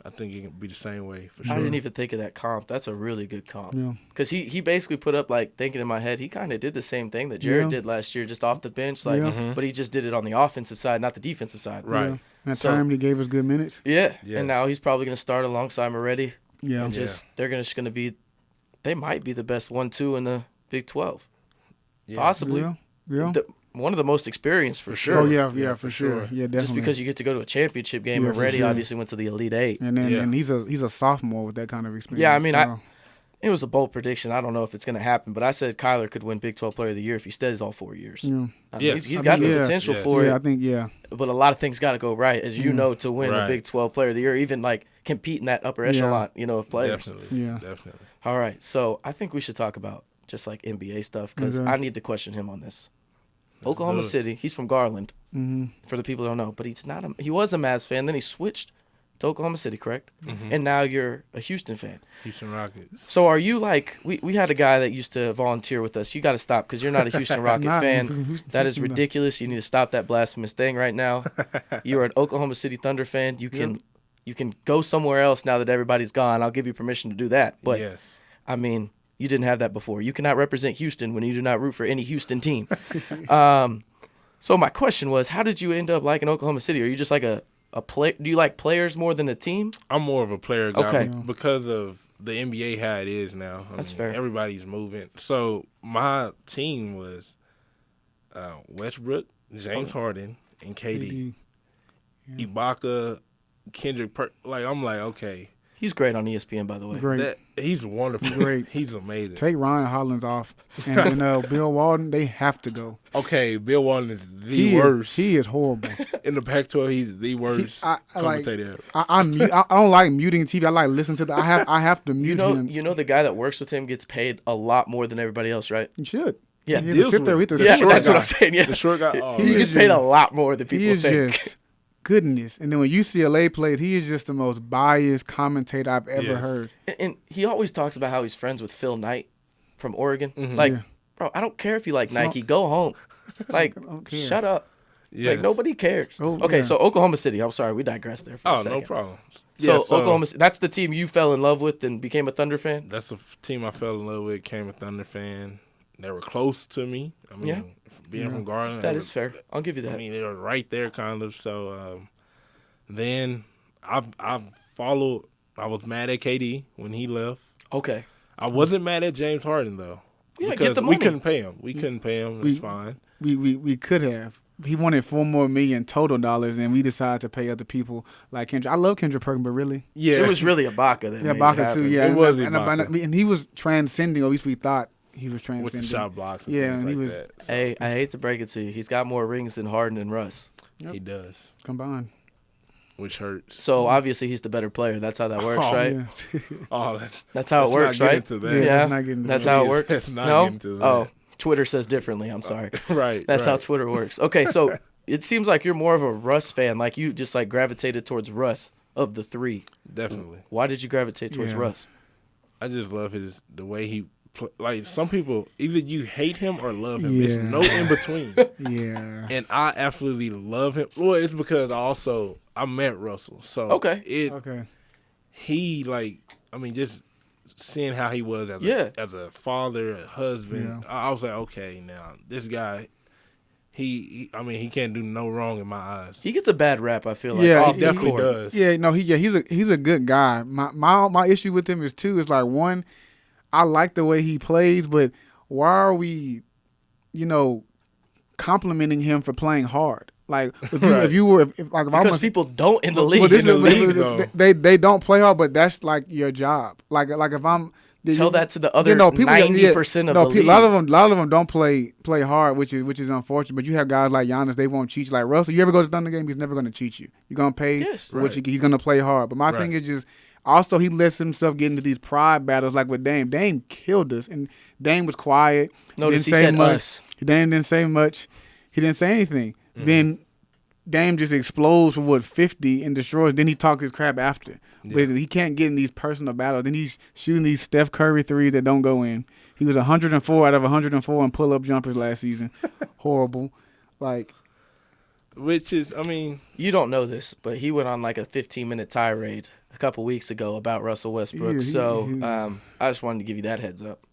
I think it can be the same way for sure. I didn't even think of that comp. That's a really good comp. Because he basically put up, like, thinking in my head, he kind of did the same thing that Jared did last year, just off the bench. But he just did it on the offensive side, not the defensive side. Right. Yeah. And that time he gave us good minutes. Yeah. Yes. And now he's probably going to start alongside Moretti. Yeah. And they're just going to be – they might be the best 1-2 in the Big 12. Yeah. Possibly. Yeah. One of the most experienced for sure. Oh, yeah, for sure. Yeah, definitely. Just because you get to go to a championship game. Moretti obviously went to the Elite Eight. And then and he's a sophomore with that kind of experience. Yeah, it was a bold prediction. I don't know if it's going to happen, but I said Kyler could win Big 12 Player of the Year if he stays all 4 years. Yeah. He's got the potential for it. I think, But a lot of things got to go right, as you know, to win a Big 12 Player of the Year. Even, like, compete in that upper echelon, of players. Definitely. All right, so I think we should talk about just like NBA stuff because I need to question him on this. Oklahoma City, he's from Garland, for the people who don't know, but he was a Mavs fan, then he switched to Oklahoma City, correct? And now you're a Houston fan. Houston Rockets. So are you like, we had a guy that used to volunteer with us. You got to stop because you're not a Houston Rocket fan. That is ridiculous. You need to stop that blasphemous thing right now. You are an Oklahoma City Thunder fan. You can go somewhere else now that everybody's gone. I'll give you permission to do that. But, I mean, you didn't have that before. You cannot represent Houston when you do not root for any Houston team. So my question was, how did you end up liking Oklahoma City? Are you just like a play? Do you like players more than a team? I'm more of a player guy Okay. because of the NBA how it is now. That's fair. Everybody's moving. So my team was Westbrook, James Harden, and KD. Ibaka, Kendrick. I'm like, okay. He's great on ESPN, by the way. Great. He's wonderful. Great. He's amazing. Take Ryan Hollins off. And then Bill Walton, they have to go. Okay, Bill Walton is the worst. He is horrible. In the Pac-12, he's the worst commentator. I don't like muting TV. I like listening to the. I have to mute him. You know the guy that works with him gets paid a lot more than everybody else, right? You should. Yeah. He has to sit there with the Yeah, short that's guy. what I'm saying. Yeah. The short guy. Oh, He gets paid a lot more than people He is think. just goodness. And then when UCLA plays, he is just the most biased commentator I've ever heard. And he always talks about how he's friends with Phil Knight from Oregon. Bro, I don't care if you like Nike. Go home. Like, shut up. yes. Like, nobody cares. Oh, okay, yeah. so Oklahoma City. I'm sorry, we digressed there for a second. No problem. So Oklahoma City, that's the team you fell in love with and became a Thunder fan? That's the team I fell in love with, became a Thunder fan. They were close to me. I mean, being from Garland. That is fair. I'll give you that. I mean, they were right there kind of. So then I followed. I was mad at KD when he left. Okay. I wasn't mad at James Harden, though. Yeah, because get the money. we couldn't pay him. We couldn't pay him. It's fine. We could have. He wanted $4 more million total dollars, and we decided to pay other people like Kendrick. I love Kendrick Perkins, but really, It was really Ibaka that yeah, made it Ibaka happen. too. Yeah, It was Ibaka. and he was transcending. Or at least we thought he was transcending. With the shot blocks and Yeah, things and he like was- that. So Hey, I hate to break it to you. He's got more rings than Harden and Russ. he does, Combined. which hurts. So obviously he's the better player. That's how that works, right? Yeah. Oh, That's how it works, not get right? into that. Yeah. let's not get into That's that. how it Please, works. let's not No? get into that. Oh, Twitter says differently. I'm sorry. Right. That's how right. Twitter works. Okay, so it seems like you're more of a Russ fan. Like you just like gravitated towards Russ of the three. Definitely. Why did you gravitate towards Yeah. Russ? I just love the way he like some people either you hate him or love him. It's Yeah. no in between. Yeah. And I absolutely love him. Well, it's because I met Russell. So Okay. Okay. he just seeing how he was as a father, a husband. Yeah. I was like, okay, now this guy he can't do no wrong in my eyes. He gets a bad rap, I feel like. Yeah, off he the definitely court. does. Yeah, no, he's a good guy. My issue with him is like one, I like the way he plays, but why are we, complimenting him for playing hard? Like if I'm Because people don't in the league. well, this in the is- league, though. they don't play hard, but that's like your job. Like if I'm Tell that to the other 90% of the league. A lot of them don't play hard, which is unfortunate. But you have guys like Giannis, they won't cheat you. Like Russell, you ever go to the Thunder game, he's never going to cheat you. You're going to pay for what he's going to play hard. But my thing is just also he lets himself get into these pride battles like with Dame. Dame killed us, and Dame was quiet. Notice he didn't say said much. us. Dame didn't say much. He didn't say anything. Then Dame just explodes for 50 and destroys. Then he talks his crap after. Basically, he can't get in these personal battles. Then he's shooting these Steph Curry threes that don't go in. He was 104 out of 104 in pull-up jumpers last season. Horrible. Like, Which is, You don't know this, but he went on like a 15-minute tirade a couple weeks ago about Russell Westbrook. I just wanted to give you that heads up.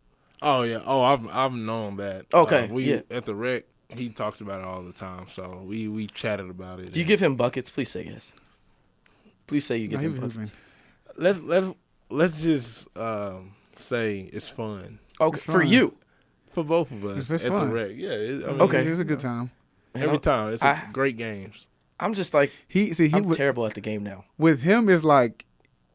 oh yeah, I've known that. Okay, at the rec, he talks about it all the time. So we chatted about it. Do you give him buckets? Please say yes. Please say you give him buckets. Let's just say it's fun Okay, It's for fine. you. for both of us It's at fun. the rec. Yeah. Okay. it was a good time. Every time it's great games. I'm just like, I'm Would, terrible at the game now. with him is like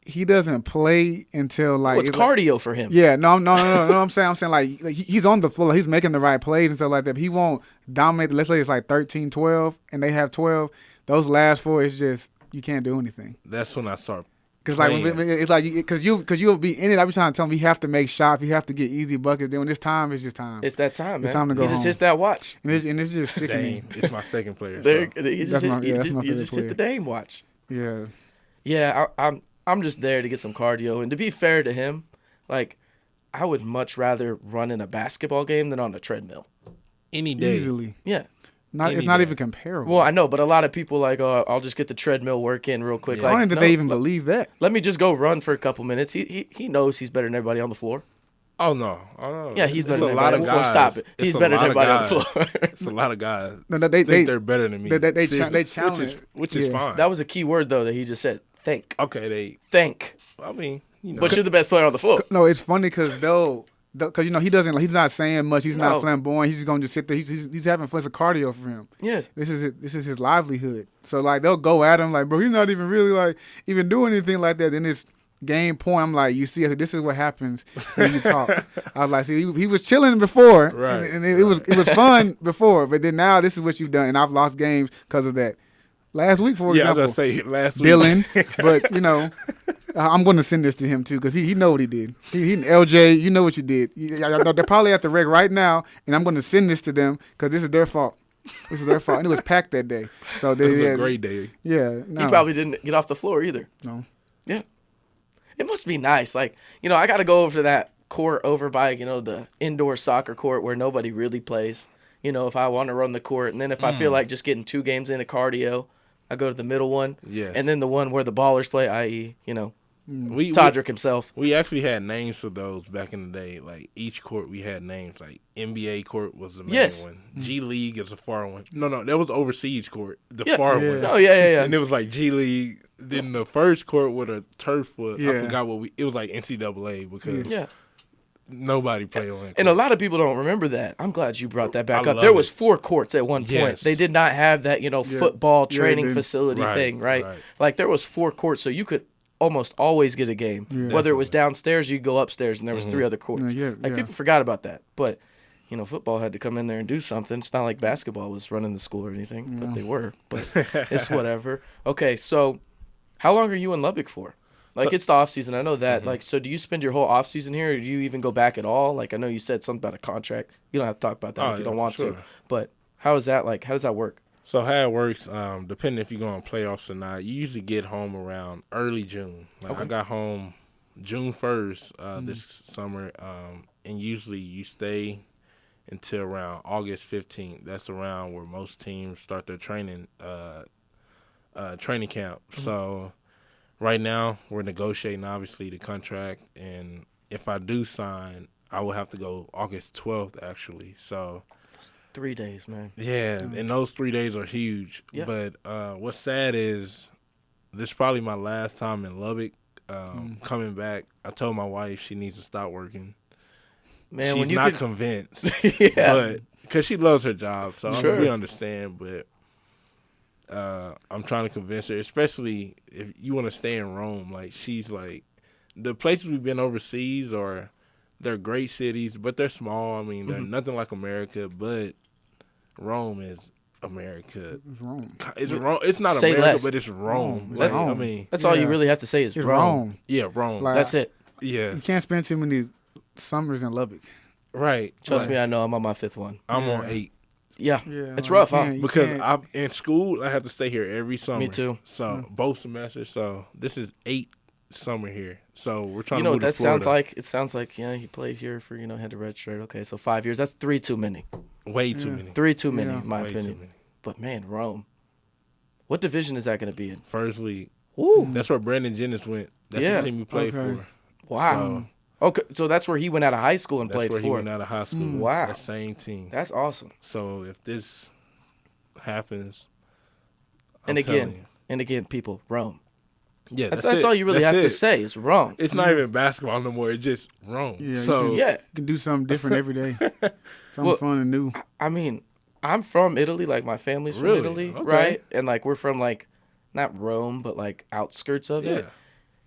he doesn't play until like It's cardio for him. Yeah, no. I'm saying like he's on the floor, he's making the right plays and stuff like that. But he won't dominate. Let's say it's like 13-12, and they have 12. Those last four, it's just you can't do anything. That's when I start Because like it's like because you'll be in it. I be trying to tell him you have to make shots, you have to get easy buckets. Then when it's time, it's just time. It's that time, man. It's time to go He just home. hits that watch. And it's just sickening. It's my second player. You just hit the Dame watch. Yeah. Yeah, I'm just there to get some cardio. And to be fair to him, like I would much rather run in a basketball game than on a treadmill. Any day. Easily. Yeah. It's not even comparable. Well, I know, but a lot of people like, oh, I'll just get the treadmill work in real quick. I Like, don't think they even believe that. Let me just go run for a couple minutes. He knows he's better than everybody on the floor. Oh no! Yeah, he's better than everybody on the floor. Stop it. He's better than everybody on the floor. It's a lot of guys. No, they think they're better than me. They challenge, which is fine. That was a key word though that he just said. Think. Okay, think. I mean, but you're the best player on the floor. No, it's funny because because he's not saying much. He's not flamboyant. He's just gonna just sit there. He's having fun. It's a cardio for him. Yes. This is his livelihood. So like they'll go at him like, bro, he's not even really like even doing anything like that. Then it's game point. I'm like, you see, I said, this is what happens when you talk. I was like, see, he was chilling before, right? And it was fun before, but then now this is what you've done, and I've lost games because of that. Last week, for example, I was gonna say last week, Dylan, but I'm going to send this to him too because he know what he did. He LJ, you know what you did. They're probably at the rec right now, and I'm going to send this to them because this is their fault. This is their fault, and it was packed that day. So it was a great day. Yeah, no. He probably didn't get off the floor either. No. Yeah, it must be nice. Like I got to go over to that court over by the indoor soccer court where nobody really plays. If I want to run the court, and then if I feel like just getting 2 games in of cardio, I go to the middle one. Yes. And then the one where the ballers play, i.e., Toddrick himself. We actually had names for those back in the day. Like each court, we had names. Like NBA court was the main one. G League is a far one. No, that was overseas court. The far one. Oh yeah. And it was like G League. Then the first court with a turf foot. Yeah. I forgot it was like NCAA because nobody played on it. And a lot of people don't remember that. I'm glad you brought that back up. There There was 4 courts at one point. Yes. They did not have that, football training facility thing, right? Like there was 4 courts, so you could almost always get a game. Yeah. Whether it was downstairs, you go upstairs, and there was 3 other courts. People forgot about that. But, football had to come in there and do something. It's not like basketball was running the school or anything, but they were. But it's whatever. Okay, so how long are you in Lubbock for? Like, it's the off season. I know that. Like, so do you spend your whole off season here, or do you even go back at all? Like, I know you said something about a contract. You don't have to talk about that if you don't want to. But how is that like? How does that work? So how it works, depending if you go on playoffs or not, you usually get home around early June. Like I got home June 1st this summer, and usually you stay until around August 15th. That's around where most teams start their training camp. So right now we're negotiating, obviously, the contract, and if I do sign, I will have to go August 12th, actually. So 3 days, man. Yeah, and those 3 days are huge. Yeah. But what's sad is this is probably my last time in Lubbock. Coming back, I told my wife she needs to stop working. Man, she's not convinced. Yeah. But because she loves her job, so we understand. But I'm trying to convince her, especially if you want to stay in Rome. Like, she's like, the places we've been overseas they're great cities, but they're small. I mean, they're nothing like America, but Rome is America. It's Rome. It's Rome. It's not Say America, less. but it's Rome. That's, I mean, that's all you really have to say is it's Rome. Yeah, Rome. Like, that's it. Yeah. You can't spend too many summers in Lubbock. Right. Trust me, I know. I'm on my 5th one. I'm on 8. Yeah. like, It's rough, huh? Because I'm in school, I have to stay here every summer. Me too. So both semesters. So this is 8 summer here. So we're trying to know move what that to Florida. sounds like? It sounds like, he played here for, had to redshirt. Okay, so 5 years. That's 3 too many. Way too many. 3 too many, in my Way opinion. too many. But, man, Rome. What division is that going to be in? First league. Ooh. That's where Brandon Jennings went. That's the team he played for. Wow. Okay, so that's where he went out of high school and played for. That's where he went out of high school. Wow. That same team. That's awesome. So if this happens, And again, people, Rome. Yeah, that's all you really have to say is Rome. It's not even basketball no more. It's just Rome. Yeah, so you can do something different every day. Something fun and new. I mean, I'm from Italy. Like, my family's from Italy, right? And, like, we're from, like, not Rome, but, like, outskirts of it.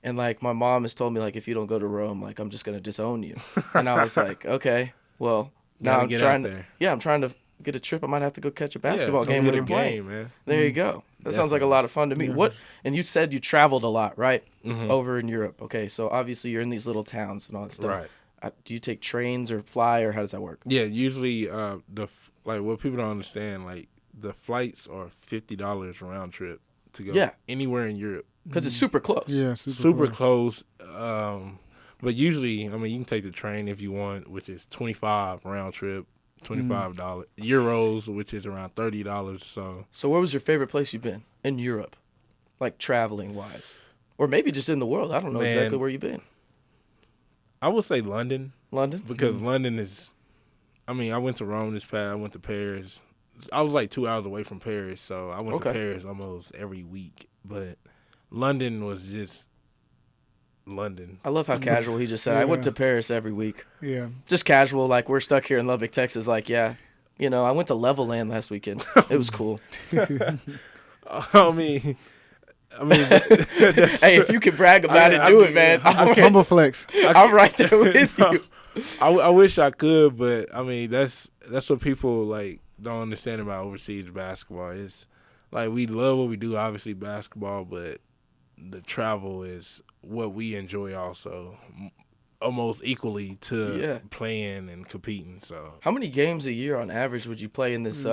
And, like, my mom has told me, like, if you don't go to Rome, like, I'm just going to disown you. And I was like, okay, well, now I'm trying to get a trip. I might have to go catch a basketball game when a they're playing. game, man. There you go. That sounds like a lot of fun to me. Yeah. And you said you traveled a lot, right? Mm-hmm. Over in Europe. Okay, so obviously you're in these little towns and all that stuff. Right. Do you take trains or fly, or how does that work? Yeah, usually what people don't understand, like the flights are $50 round trip to go anywhere in Europe. Because it's super close. Yeah, super close. But usually, I mean, you can take the train if you want, which is $25 round trip, $25 euros, which is around $30. So where was your favorite place you've been in Europe, like traveling wise, or maybe just in the world? I don't know exactly where you've been. I would say London. London, because London is. I mean, I went to Rome this past. I went to Paris. I was like 2 hours away from Paris, so I went to Paris almost every week. But London was just London. I love how casual he just said. I went to Paris every week. Yeah. Just casual, like we're stuck here in Lubbock, Texas. Like, I went to Legoland last weekend. It was cool. I mean, hey, if you can brag about it, do it, man. Humble flex. I'm right there with you. I wish I could, but I mean that's what people like don't understand about overseas basketball. It's like we love what we do, obviously basketball, but the travel is what we enjoy also, almost equally to playing and competing. So, how many games a year on average would you play in this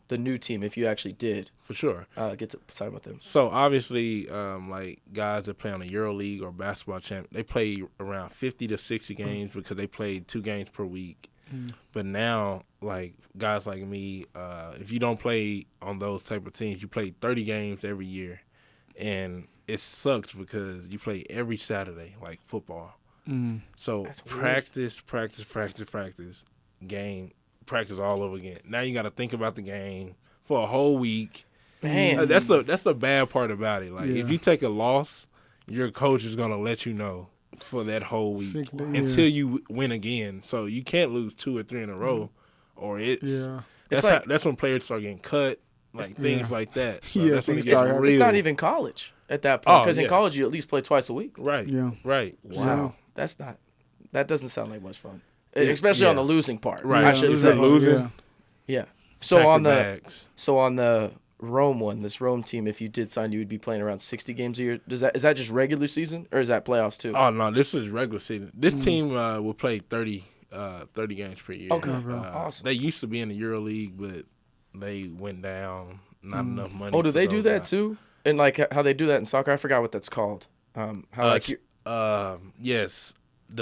the new team if you actually did? For sure, get to sign with them. So obviously, like guys that play on the EuroLeague or basketball champ, they play around 50 to 60 games because they play 2 games per week. But now, like guys like me, if you don't play on those type of teams, you play 30 games every year, and it sucks because you play every Saturday like football. So That's practice, game, practice all over again. Now you got to think about the game for a whole week. Man, that's the bad part about it. Like if you take a loss, your coach is gonna let you know for that whole week until you win again. So you can't lose 2 or 3 in a row, or that's when players start getting cut, like things like that. So that's when it's not even college at that point, because in college you at least play twice a week. Right. Yeah. Right. Wow. That doesn't sound like much fun, especially on the losing part. Right. I should say losing. Yeah. So on the Rome one, this Rome team, if you did sign, you would be playing around 60 games a year. Is that just regular season, or is that playoffs too? Oh no, this is regular season. This team will play 30 games per year. Okay, awesome. They used to be in the EuroLeague, but they went down. Not enough money. Oh, do they do that too? And like how they do that in soccer? I forgot what that's called. Yes.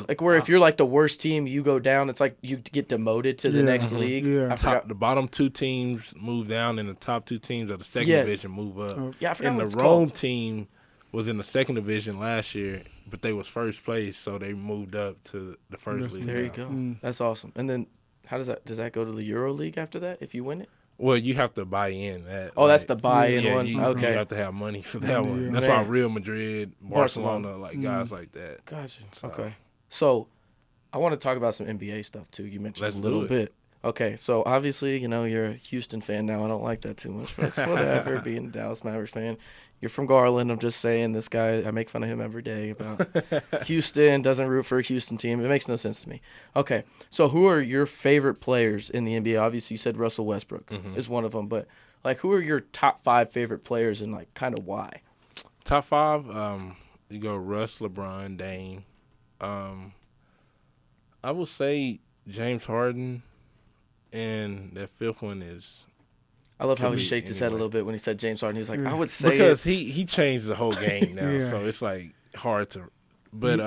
Like where if you're like the worst team, you go down. It's like you get demoted to the next league. Yeah. The bottom 2 teams move down, and the top 2 teams of the second division move up. I forgot and what it's the Rome called. team was in the second division last year, but they was first place, so they moved up to the first league. There you go. That's awesome. And then does that go to the EuroLeague after that if you win it? Well, you have to buy in. That's the buy-in one. You have to have money for that one. That's why Real Madrid, Barcelona, like guys like that. Gotcha. Okay. So I want to talk about some NBA stuff too. You mentioned a little bit. Okay, so obviously, you're a Houston fan now. I don't like that too much, but it's whatever, being a Dallas Mavericks fan. You're from Garland. I'm just saying, this guy, I make fun of him every day about Houston, doesn't root for a Houston team. It makes no sense to me. Okay, so who are your favorite players in the NBA? Obviously, you said Russell Westbrook is one of them, but like, who are your top 5 favorite players and like kind of why? Top 5, you go Russ, LeBron, Dame. I would say James Harden, and that 5th one is. I love how he shaked his head a little bit when he said James Harden. He was like, I would say because he changed the whole game now, so it's like hard to. But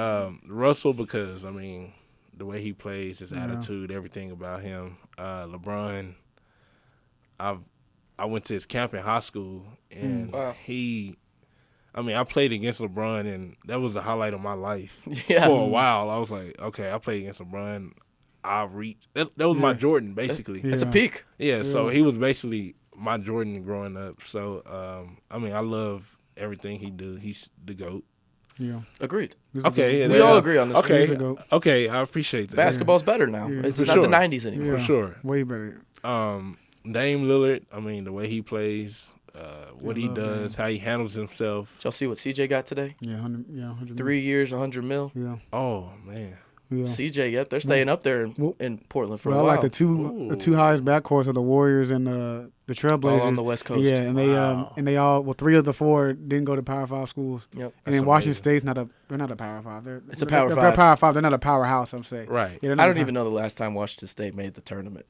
Russell, because I mean, the way he plays, his attitude, everything about him. LeBron, I went to his camp in high school, and I played against LeBron, and that was the highlight of my life. For a while, I was like, okay, I played against LeBron. I've reached. That was my Jordan, basically. It's a peak. Yeah, so he was basically my Jordan growing up. So, I love everything he do. He's the GOAT. Yeah. Agreed. Okay. We all agree on this. Okay, I appreciate that. Basketball's better now. Yeah. It's not the 90s anymore. For sure. Way better. Dame Lillard, the way he plays, what he does, how he handles himself. Did y'all see what CJ got today? Yeah, 100 3 years, $100 million. Yeah. Oh, man. Yeah. CJ, yep, they're staying up there in Portland for a while. I like the two highest backcourts are the Warriors and the Trailblazers. All on the West Coast. Yeah, and they all 3 of the 4 didn't go to Power 5 schools. Yep. And then Washington State's they're not a Power 5. It's a Power 5. They're Power 5. They're not a powerhouse, I'm saying. Right. Yeah, I don't even know the last time Washington State made the tournament.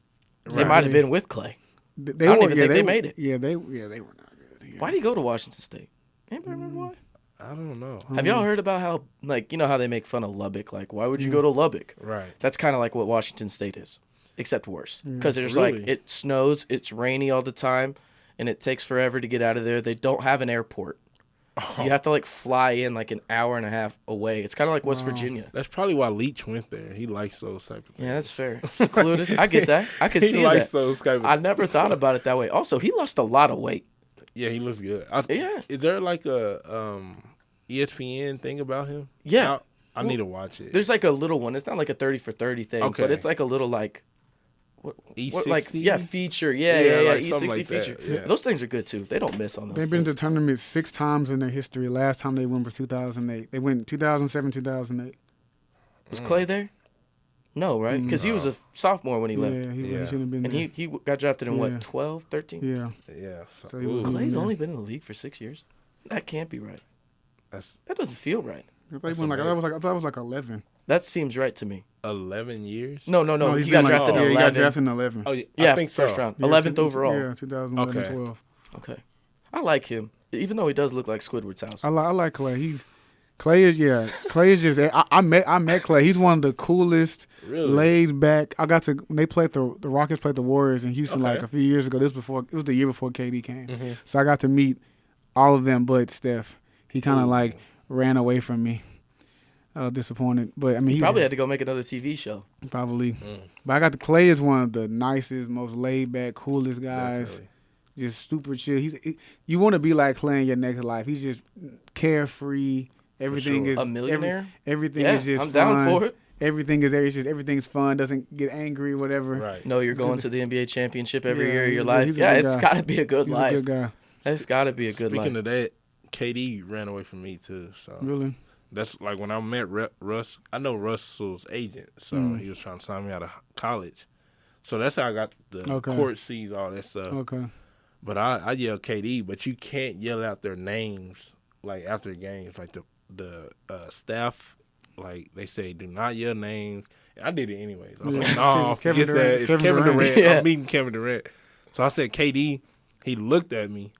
They Right. might have been with Clay. I don't even think they made it. Yeah, they were not good. Yeah. Why did he go to Washington State? Anybody remember why? I don't know. Have y'all heard about how, like, you know how they make fun of Lubbock? Like, why would you go to Lubbock? Right. That's kind of like what Washington State is, except worse. Because there's Really? like, it snows, it's rainy all the time, and it takes forever to get out of there. They don't have an airport. You have to, like, fly in like an hour and a half away. It's kind of like West Virginia. That's probably why Leach went there. He likes those type of things. Yeah, that's fair. Secluded. I get that. I can see He likes that. those type of I never thought about it that way. Also, he lost a lot of weight. Yeah, he looks good. Yeah. Is there like a ESPN thing about him? Yeah. I need to watch it. There's like a little one. It's not like a 30 for 30 thing, Okay. but it's like a little like E60? like feature. Yeah, like E60 something like that, feature. yeah. Those things are good too. They don't miss on those. They've been to things. tournaments 6 times in their history. Last time they went was 2008. They went 2007, 2008. Was Clay there? No, right? Because he was a sophomore when he left. Yeah, he Yeah. shouldn't have been And there. he got drafted in Yeah. what, 12, 13? Yeah. Yeah. So he ooh, was- Clay's Yeah. only been in the league for 6 years. That can't be right. that's That doesn't feel right. I thought it was like 11. That seems right to me. 11 years. No. he's He been got drafted yeah, in he got 11. drafted in 11. Oh, yeah. Yeah, I think first so. round. Yeah, 11th overall. Yeah, 2011, Okay. 12. Okay. I like him, even though he does look like Squidward's house. I like Clay. Clay is just. I met Clay. He's one of the coolest, Really? laid back. I got to when they played the Rockets played the Warriors in Houston Okay. like a few years ago. It was the year before KD came. Mm-hmm. So I got to meet all of them, but Steph. He kind of like ran away from me. I was disappointed, but I mean, He probably had to go make another TV show. probably. But I got the Clay is one of the nicest, most laid back, coolest guys. Definitely. Just super chill. You want to be like Clay in your next life. He's just carefree. Everything sure. is A millionaire? everything Yeah, is just I'm fun. down for it. Everything's fun. Doesn't get angry, whatever. Right. No, you're going to the NBA championship every Yeah, year of your he's life. a good Yeah, it's guy. got to be a good He's life. a good guy. It's got to be a good Speaking life. of that, KD ran away from me too. So Really. that's like when I met Russ. I know Russell's agent, so he was trying to sign me out of college. So that's how I got the Okay. court seats, all that stuff. Okay. But I yell KD, but you can't yell out their names like after games. Like the staff, like they say, do not yell names. I did it anyways. I was Yeah. like, no, It's Kevin forget Durant. that. It's It's Kevin Kevin Durant. Durant. Yeah. I'm beating Kevin Durant. So I said KD. He looked at me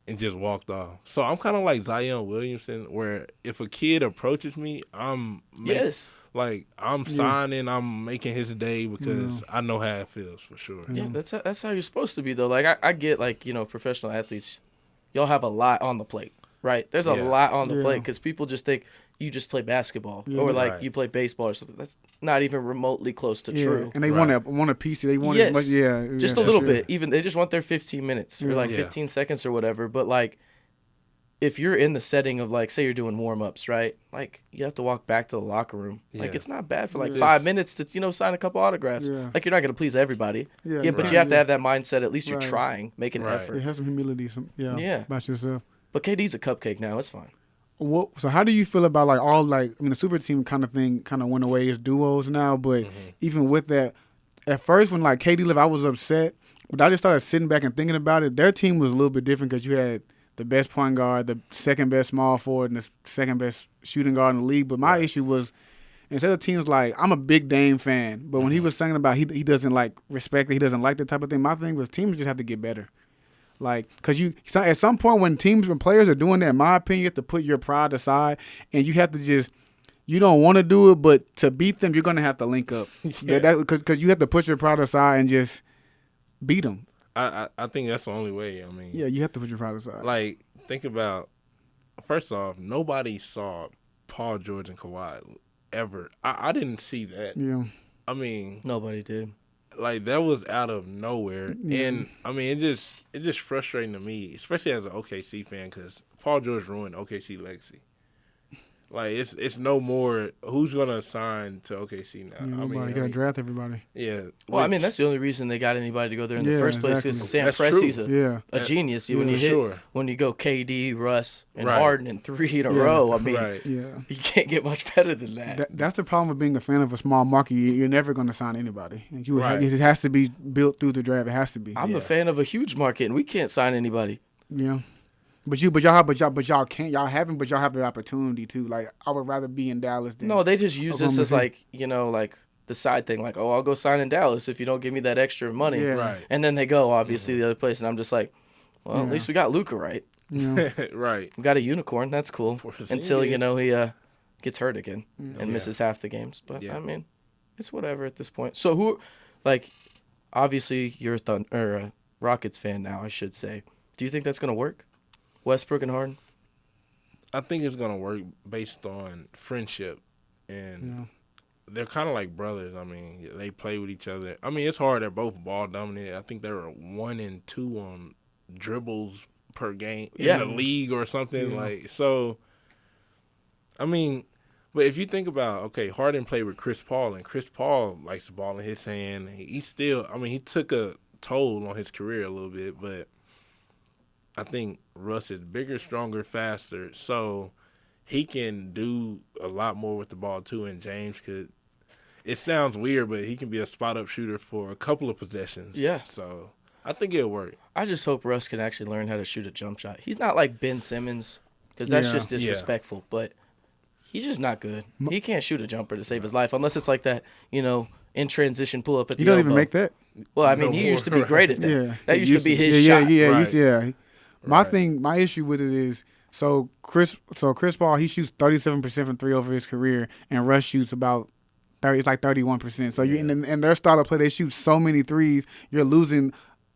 and just walked off. So I'm kind of like Zion Williamson, where if a kid approaches me, Yes. like I'm signing, I'm making his day because I know how it feels for sure. Yeah, that's how you're supposed to be, though. Like, I get, like, you know, professional athletes, y'all have a lot on the plate, right? There's a Yeah. lot on the Yeah. plate because people just think you just play basketball Yeah. or, like, Right. you play baseball or something. That's not even remotely close to Yeah. true. And they Right. want a piece. They want Yes. as much. Yeah. Just yeah, a little for sure. bit. Even they just want their 15 minutes or, like, Yeah. 15 seconds or whatever. But, like, if you're in the setting of, like, say you're doing warm-ups, right? Like, you have to walk back to the locker room. Like, Yeah. it's not bad for, like, It 5 is. minutes to, you know, sign a couple autographs. Yeah. Like, you're not going to please everybody. Yeah, But right. you have to Yeah. have that mindset. At least you're Right. trying, make an Right. effort. Yeah, have some humility. Yeah. About yourself. But KD's a cupcake now. It's fine. So how do you feel about like all like I mean the super team kind of thing kind of went away as duos now, but even with that, at first when like KD left, I was upset, but I just started sitting back and thinking about it. Their team was a little bit different because you had the best point guard, the second best small forward, and the second best shooting guard in the league. But my issue was instead of teams like I'm a big Dame fan, but when he was saying about he doesn't like respect it, he doesn't like that type of thing. My thing was teams just have to get better. Like, because at some point when teams and players are doing that, in my opinion, you have to put your pride aside and you have to just, you don't want to do it, but to beat them, you're going to have to link up. Yeah. Because you have to put your pride aside and just beat them. I think that's the only way. I mean, Yeah, you have to put your pride aside. like think about. First off, nobody saw Paul George and Kawhi ever. I didn't see that. Yeah. I mean, Nobody did. like that was out of nowhere, and I mean it's just frustrating to me, especially as an OKC fan, because Paul George ruined OKC legacy. Like it's no more. Who's gonna assign to OKC now? Nobody gotta draft everybody. Yeah. Well, that's the only reason they got anybody to go there in the first place. Because Sam That's Presti's true. a genius. When you go KD, Russ, and Right. Harden in 3 in a row, Right. you can't get much better than that. That's the problem with being a fan of a small market. You're never gonna sign anybody. It has to be built through the draft. It has to be. I'm a fan of a huge market, and we can't sign anybody. Yeah. But y'all can't. Y'all haven't. But y'all have the opportunity to. Like, I would rather be in Dallas than. No, they just use this as City. like the side thing. Like, I'll go sign in Dallas if you don't give me that extra money. Yeah. Right. And then they go obviously the other place, and I'm just like, well, at least we got Luka right. Yeah. Right. We got a unicorn. That's cool. Until he gets hurt again and misses half the games. But it's whatever at this point. So obviously you're a Rockets fan now, I should say. Do you think that's gonna work? Westbrook and Harden? I think it's gonna work based on friendship, and they're kind of like brothers. I mean, they play with each other. I mean, it's hard. They're both ball dominant. I think they were 1 and 2 on dribbles per game in the league or something like. So, I mean, but if you think about Harden played with Chris Paul, and Chris Paul likes the ball in his hand. He took a toll on his career a little bit, but I think Russ is bigger, stronger, faster, so he can do a lot more with the ball too. And James could. It sounds weird, but he can be a spot-up shooter for a couple of possessions. Yeah. So I think it'll work. I just hope Russ can actually learn how to shoot a jump shot. He's not like Ben Simmons, because that's just disrespectful. But he's just not good. He can't shoot a jumper to save his life unless it's like that, in transition pull up at the elbow. You don't even make that. Well, he used to be great at that. Yeah. That used to be his shot. My issue with it is Chris Paul, he shoots 37% from 3 over his career, and Russ shoots about 31%. So in their style of play, they shoot so many threes, you're losing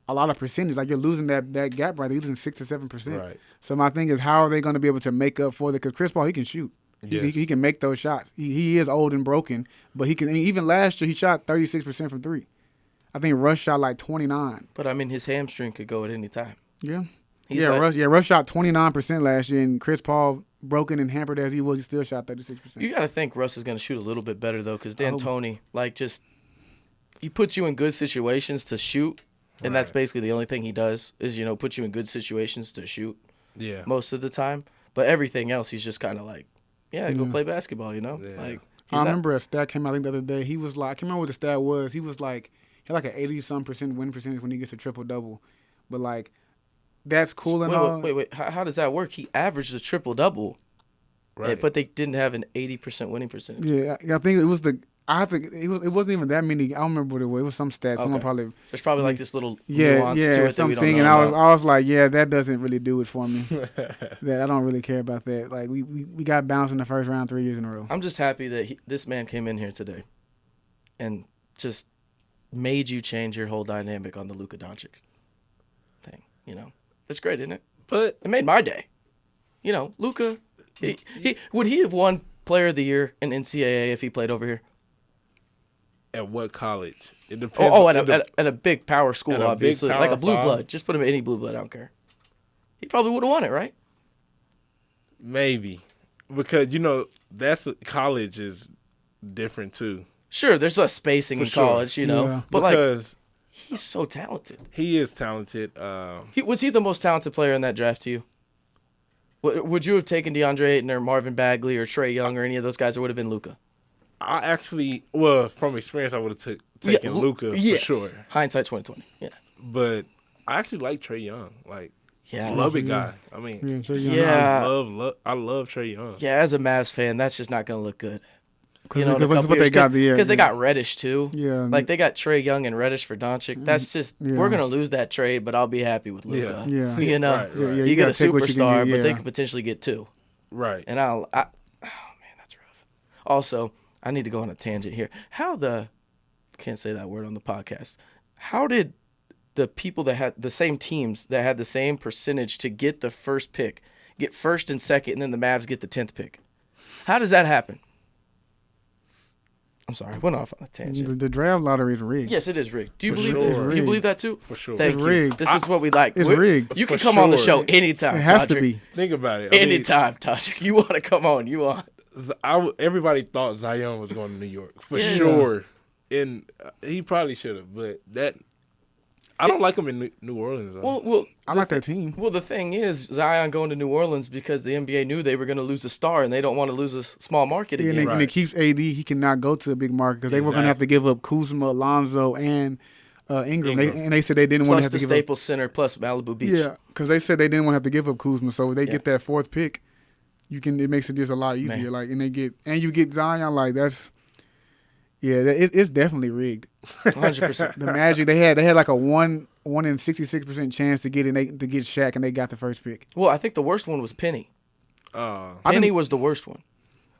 a lot of percentage. Like, you're losing that gap right there. You're losing 6 to 7%. Right. So my thing is, how are they going to be able to make up for it? Because Chris Paul, he can shoot. Yes. He can make those shots. He is old and broken, but he can. even last year he shot 36% from 3. I think Russ shot like 29. But his hamstring could go at any time. Yeah. Russ shot 29% last year, and Chris Paul, broken and hampered as he was, he still shot 36%. You got to think Russ is going to shoot a little bit better, though, because D'Antoni, he puts you in good situations to shoot, and that's basically the only thing he does is, put you in good situations to shoot most of the time. But everything else, he's just kind of like, go play basketball, Yeah. I remember a stat came out, I think, the other day. He was like, I can't remember what the stat was. He was like, he had like an 80-some% win percentage when he gets a triple-double. But, like, that's cool and all. Wait. How does that work? He averaged a triple-double, right? But they didn't have an 80% winning percentage. Yeah, I think it was it wasn't even that many. I don't remember what it was. It was some stats. Okay. Someone probably. There's probably like this little nuance to it that we don't know. And I was like, that doesn't really do it for me. That I don't really care about that. Like, we got bounced in the first round 3 years in a row. I'm just happy that this man came in here today, and just made you change your whole dynamic on the Luka Doncic thing. That's great, isn't it? But it made my day. Luka, would he have won Player of the Year in NCAA if he played over here? At what college? It depends. At a big power school, obviously, like a blue 5. blood. Just put him in any blue blood. I don't care. He probably would have won it, right? Maybe, because college is different too. Sure, there's less spacing in college, but because he's so talented. He is talented. Was he the most talented player in that draft to you? Would you have taken DeAndre Ayton or Marvin Bagley or Trae Young or any of those guys, or would have been Luka? I actually, from experience, I would have taken Luka for sure. Hindsight 2020. Yeah. But I actually like Trae Young. Love it guy. I mean, I love Trae Young. Yeah, as a Mavs fan, that's just not going to look good. Because what they got because they got Reddish too. Yeah, they got Trae Young and Reddish for Doncic. That's just we're gonna lose that trade, but I'll be happy with Luka. Yeah. Right. You get a superstar, but they could potentially get 2. Right. And oh man, that's rough. Also, I need to go on a tangent here. Can't say that word on the podcast. How did the people that had the same teams that had the same percentage to get the first pick get first and second, and then the Mavs get the 10th pick? How does that happen? I'm sorry, I went off on a tangent. The draft lottery is rigged. Yes, it is rigged. Do you believe sure. it? You believe that too? For sure. Thank it's you. Rigged. This is what we like. It's rigged. You can come on the show anytime. It has Toddrick. to be. Think about it. Anytime, Toddrick. You want to come on? You want? everybody thought Zion was going to New York for sure, and he probably should have. But I don't like him in New Orleans. Though. Well, I like that team. Well, the thing is, Zion going to New Orleans because the NBA knew they were going to lose a star, and they don't want to lose a small market again. And it keeps AD. He cannot go to a big market because they were going to have to give up Kuzma, Alonzo, and Ingram. They said they didn't want to have to give up. Plus the Staples Center, plus Malibu Beach. Yeah, because they said they didn't want to have to give up Kuzma, so they get that fourth pick. It makes it just a lot easier. Like, and you get Zion. Like that's. Yeah, it's definitely rigged. 100%. The Magic they had like a 1 in 66% chance to get Shaq, and they got the first pick. Well, I think the worst one was Penny. Penny was the worst one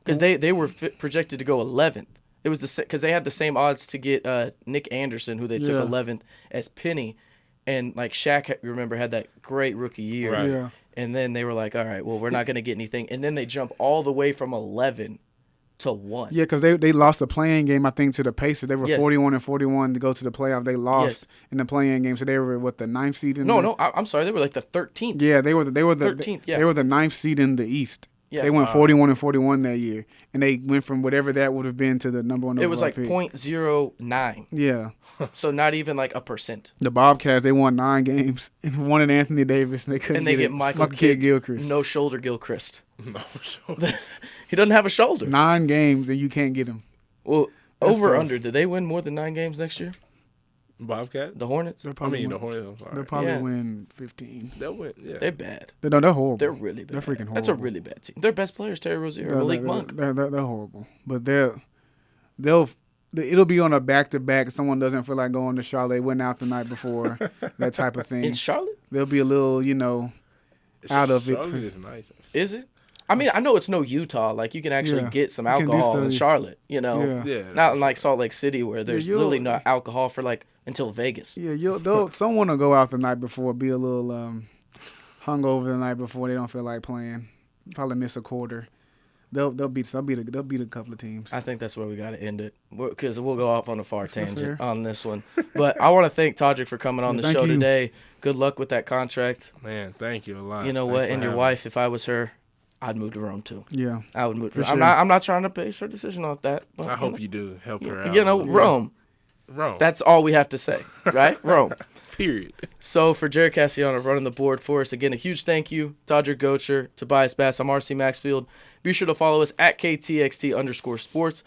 because they were projected to go 11th. It was because they had the same odds to get Nick Anderson, who they took 11th, as Penny, and like Shaq, remember, had that great rookie year. Right. Yeah. And then they were like, all right, well, we're not going to get anything, and then they jump all the way from 11 to 1. Yeah, because they lost the play-in game, I think, to the Pacers. They were 41-41 to go to the playoff. They lost in the play-in game, so they were the 9th seed in. No, I'm sorry, they were like the 13th. Yeah, they were the 13th. Yeah, they were the 9th seed in the East. Yeah. They went 41-41 that year, and they went from whatever that would have been to the number one. It was like pick. 0.09. Yeah. So not even like a percent. The Bobcats, they won 9 games and won Anthony Davis, and they couldn't. And they get Michael Kidd-Gilchrist. No shoulder Gilchrist. No shoulder. He doesn't have a shoulder. 9 games, and you can't get him. Well, over under. Did they win more than 9 games next year? Bobcat? The Hornets? The Hornets. I'm sorry. They'll probably win 15. They'll win. Yeah. They're bad. No, they're horrible. They're really bad. They're freaking horrible. That's a really bad team. Their best players, Terry Rozier, Malik Monk. They're horrible. But it'll be on a back-to-back. Someone doesn't feel like going to Charlotte. Went out the night before, that type of thing. In Charlotte? They'll be a little, out of Charlotte it. Is nice. Is it? I mean, I know it's no Utah. Like, you can actually get some alcohol in Charlotte, Yeah. Not in, like, Salt Lake City where there's literally no alcohol for, like, until Vegas. Yeah, someone will go out the night before, be a little hungover the night before. They don't feel like playing. Probably miss a quarter. They'll beat a couple of teams. I think that's where we got to end it because we'll go off on a far tangent on this one. But I want to thank Toddrick for coming on the show today. Good luck with that contract. Man, thank you a lot. You know what? And your wife, if I was her, I'd move to Rome too. Yeah, I would move to Rome. Sure. I'm not trying to base her decision off that. But, I hope you do help her out. Rome. That's all we have to say, right? Rome. Period. So for Jared Cassiano running the board for us, again, a huge thank you. Toddrick Gotcher, Tobias Bass, I'm RC Maxfield. Be sure to follow us at KTXT_sports.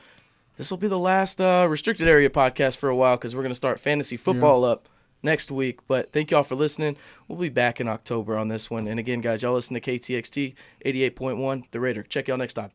This will be the last restricted area podcast for a while because we're going to start fantasy football up next week. But thank y'all for listening. We'll be back in October on this one. And again, guys, y'all listen to KTXT 88.1, The Raider. Check y'all next time.